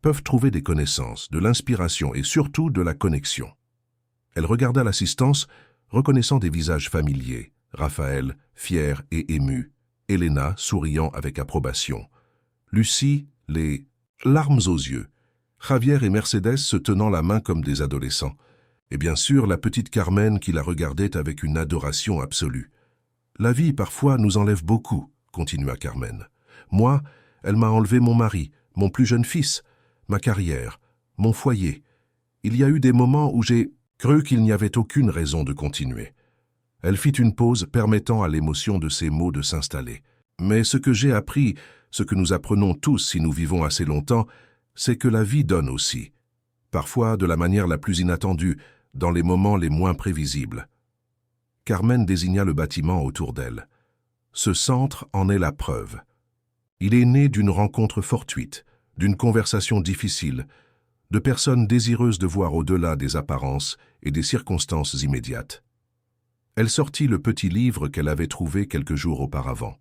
peuvent trouver des connaissances, de l'inspiration et surtout de la connexion. » Elle regarda l'assistance, reconnaissant des visages familiers, Raphaël, fier et ému, Elena souriant avec approbation. Lucie, les larmes aux yeux. Javier et Mercedes se tenant la main comme des adolescents. Et bien sûr, la petite Carmen qui la regardait avec une adoration absolue. « La vie, parfois, nous enlève beaucoup, » continua Carmen. « Moi, elle m'a enlevé mon mari, mon plus jeune fils, ma carrière, mon foyer. Il y a eu des moments où j'ai cru qu'il n'y avait aucune raison de continuer. » Elle fit une pause permettant à l'émotion de ces mots de s'installer. « Mais ce que j'ai appris, ce que nous apprenons tous si nous vivons assez longtemps, c'est que la vie donne aussi. Parfois de la manière la plus inattendue, dans les moments les moins prévisibles. » Carmen désigna le bâtiment autour d'elle. Ce centre en est la preuve. Il est né d'une rencontre fortuite, d'une conversation difficile, de personnes désireuses de voir au-delà des apparences et des circonstances immédiates. Elle sortit le petit livre qu'elle avait trouvé quelques jours auparavant.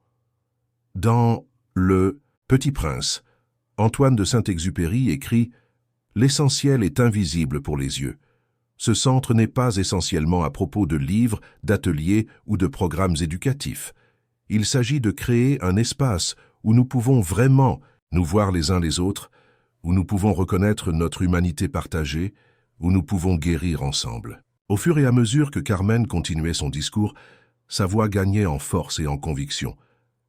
Dans Le Petit Prince, Antoine de Saint-Exupéry écrit « L'essentiel est invisible pour les yeux. Ce centre n'est pas essentiellement à propos de livres, d'ateliers ou de programmes éducatifs. Il s'agit de créer un espace où nous pouvons vraiment nous voir les uns les autres, où nous pouvons reconnaître notre humanité partagée, où nous pouvons guérir ensemble. » Au fur et à mesure que Carmen continuait son discours, sa voix gagnait en force et en conviction.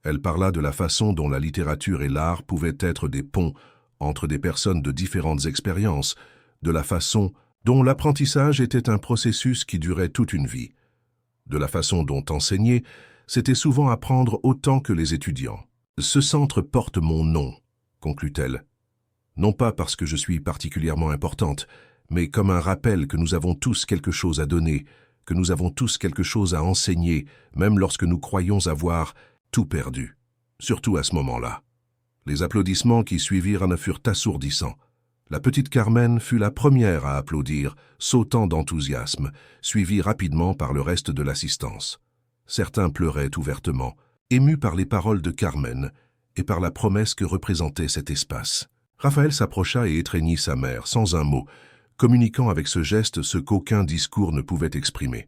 Elle parla de la façon dont la littérature et l'art pouvaient être des ponts entre des personnes de différentes expériences, de la façon dont l'apprentissage était un processus qui durait toute une vie, de la façon dont enseigner, c'était souvent apprendre autant que les étudiants. « Ce centre porte mon nom », conclut-elle. « Non pas parce que je suis particulièrement importante, mais comme un rappel que nous avons tous quelque chose à donner, que nous avons tous quelque chose à enseigner, même lorsque nous croyons avoir tout perdu. Surtout à ce moment-là. » Les applaudissements qui suivirent en furent assourdissants. La petite Carmen fut la première à applaudir, sautant d'enthousiasme, suivie rapidement par le reste de l'assistance. Certains pleuraient ouvertement, émus par les paroles de Carmen et par la promesse que représentait cet espace. Raphaël s'approcha et étreignit sa mère, sans un mot, communiquant avec ce geste ce qu'aucun discours ne pouvait exprimer.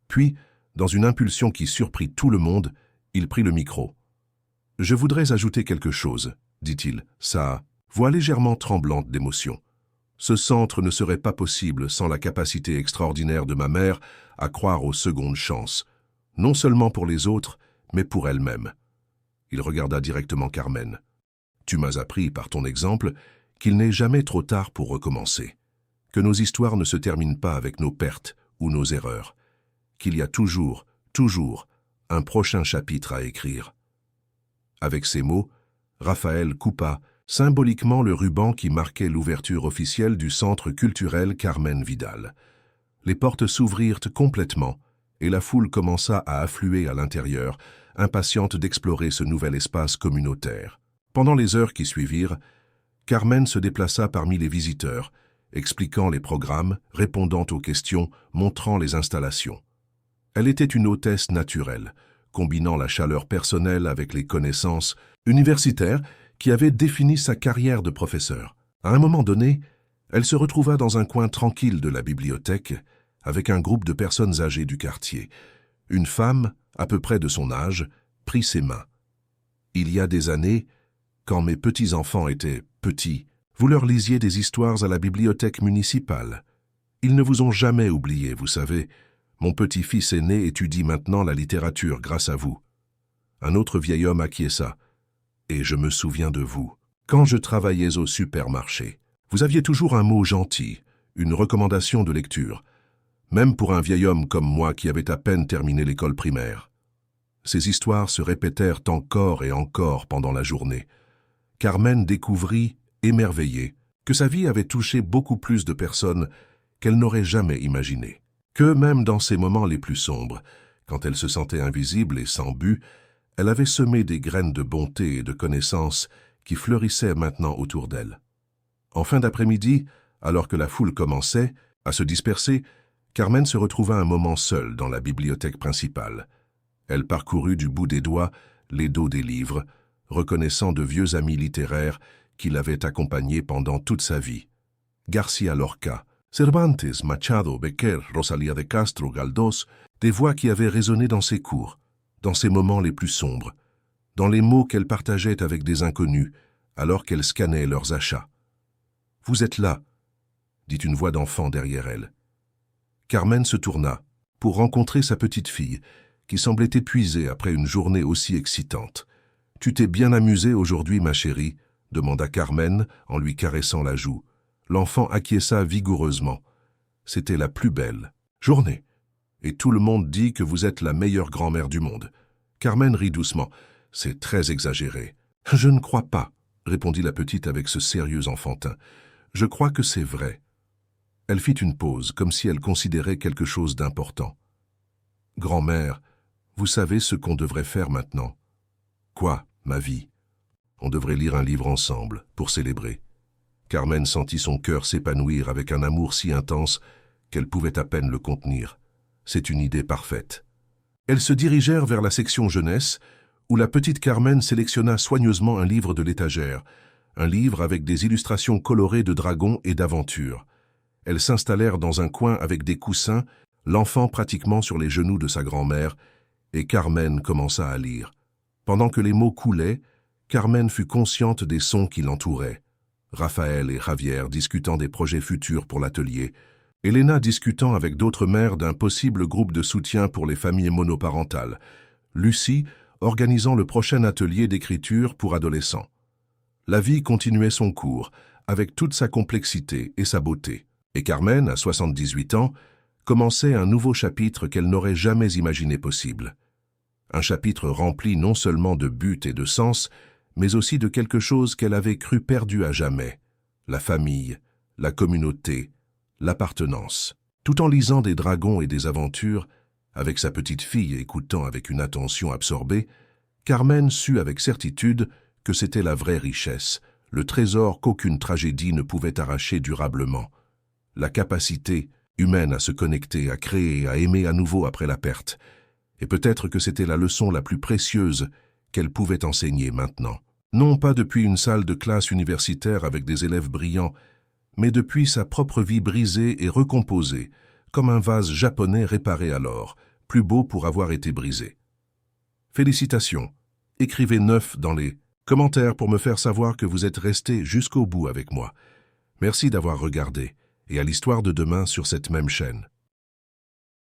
Puis, dans une impulsion qui surprit tout le monde, il prit le micro. « Je voudrais ajouter quelque chose, » dit-il, sa voix légèrement tremblante d'émotion. « Ce centre ne serait pas possible sans la capacité extraordinaire de ma mère à croire aux secondes chances, non seulement pour les autres, mais pour elle-même. » Il regarda directement Carmen. « Tu m'as appris par ton exemple qu'il n'est jamais trop tard pour recommencer, que nos histoires ne se terminent pas avec nos pertes ou nos erreurs, qu'il y a toujours, un prochain chapitre à écrire. » Avec ces mots, Raphaël coupa symboliquement le ruban qui marquait l'ouverture officielle du Centre culturel Carmen Vidal. Les portes s'ouvrirent complètement et la foule commença à affluer à l'intérieur, impatiente d'explorer ce nouvel espace communautaire. Pendant les heures qui suivirent, Carmen se déplaça parmi les visiteurs, expliquant les programmes, répondant aux questions, montrant les installations. Elle était une hôtesse naturelle, combinant la chaleur personnelle avec les connaissances universitaires qui avaient défini sa carrière de professeur. À un moment donné, elle se retrouva dans un coin tranquille de la bibliothèque avec un groupe de personnes âgées du quartier. Une femme, à peu près de son âge, prit ses mains. « Il y a des années, quand mes petits-enfants étaient petits, vous leur lisiez des histoires à la bibliothèque municipale. Ils ne vous ont jamais oublié, vous savez. Mon petit-fils aîné étudie maintenant la littérature grâce à vous. » Un autre vieil homme acquiesça. « Et je me souviens de vous. Quand je travaillais au supermarché, vous aviez toujours un mot gentil, une recommandation de lecture, même pour un vieil homme comme moi qui avait à peine terminé l'école primaire. » Ces histoires se répétèrent encore et encore pendant la journée. Carmen découvrit, émerveillée, que sa vie avait touché beaucoup plus de personnes qu'elle n'aurait jamais imaginé. Que même dans ses moments les plus sombres, quand elle se sentait invisible et sans but, elle avait semé des graines de bonté et de connaissance qui fleurissaient maintenant autour d'elle. En fin d'après-midi, alors que la foule commençait à se disperser, Carmen se retrouva un moment seule dans la bibliothèque principale. Elle parcourut du bout des doigts les dos des livres, reconnaissant de vieux amis littéraires qui l'avaient accompagnée pendant toute sa vie. Garcia Lorca, Cervantes, Machado, Becker, Rosalía de Castro, Galdós, des voix qui avaient résonné dans ses cours, dans ses moments les plus sombres. dans les mots qu'elle partageait avec des inconnus, alors qu'elle scannait leurs achats. « Vous êtes là », dit une voix d'enfant derrière elle. Carmen se tourna pour rencontrer sa petite fille, qui semblait épuisée après une journée aussi excitante. « Tu t'es bien amusée aujourd'hui, ma chérie ?» demanda Carmen en lui caressant la joue. L'enfant acquiesça vigoureusement. C'était la plus belle journée. Et tout le monde dit que vous êtes la meilleure grand-mère du monde. Carmen rit doucement. C'est très exagéré. Je ne crois pas, répondit la petite avec ce sérieux enfantin. Je crois que c'est vrai. Elle fit une pause, comme si elle considérait quelque chose d'important. Grand-mère, vous savez ce qu'on devrait faire maintenant? Quoi, ma vie? On devrait lire un livre ensemble, pour célébrer. Carmen sentit son cœur s'épanouir avec un amour si intense qu'elle pouvait à peine le contenir. C'est une idée parfaite. Elles se dirigèrent vers la section jeunesse, où la petite Carmen sélectionna soigneusement un livre de l'étagère, un livre avec des illustrations colorées de dragons et d'aventures. Elles s'installèrent dans un coin avec des coussins, l'enfant pratiquement sur les genoux de sa grand-mère, et Carmen commença à lire. Pendant que les mots coulaient, Carmen fut consciente des sons qui l'entouraient. Raphaël et Javier discutant des projets futurs pour l'atelier, Elena discutant avec d'autres mères d'un possible groupe de soutien pour les familles monoparentales, Lucie organisant le prochain atelier d'écriture pour adolescents. La vie continuait son cours, avec toute sa complexité et sa beauté. Et Carmen, à 78 ans, commençait un nouveau chapitre qu'elle n'aurait jamais imaginé possible. Un chapitre rempli non seulement de buts et de sens, mais aussi de quelque chose qu'elle avait cru perdu à jamais, la famille, la communauté, l'appartenance. Tout en lisant des dragons et des aventures, avec sa petite fille écoutant avec une attention absorbée, Carmen sut avec certitude que c'était la vraie richesse, le trésor qu'aucune tragédie ne pouvait arracher durablement. La capacité humaine à se connecter, à créer, à aimer à nouveau après la perte. Et peut-être que c'était la leçon la plus précieuse qu'elle pouvait enseigner maintenant. Non pas depuis une salle de classe universitaire avec des élèves brillants, mais depuis sa propre vie brisée et recomposée, comme un vase japonais réparé alors, plus beau pour avoir été brisé. Félicitations. Écrivez 9 dans les commentaires pour me faire savoir que vous êtes resté jusqu'au bout avec moi. Merci d'avoir regardé, et à l'histoire de demain sur cette même chaîne.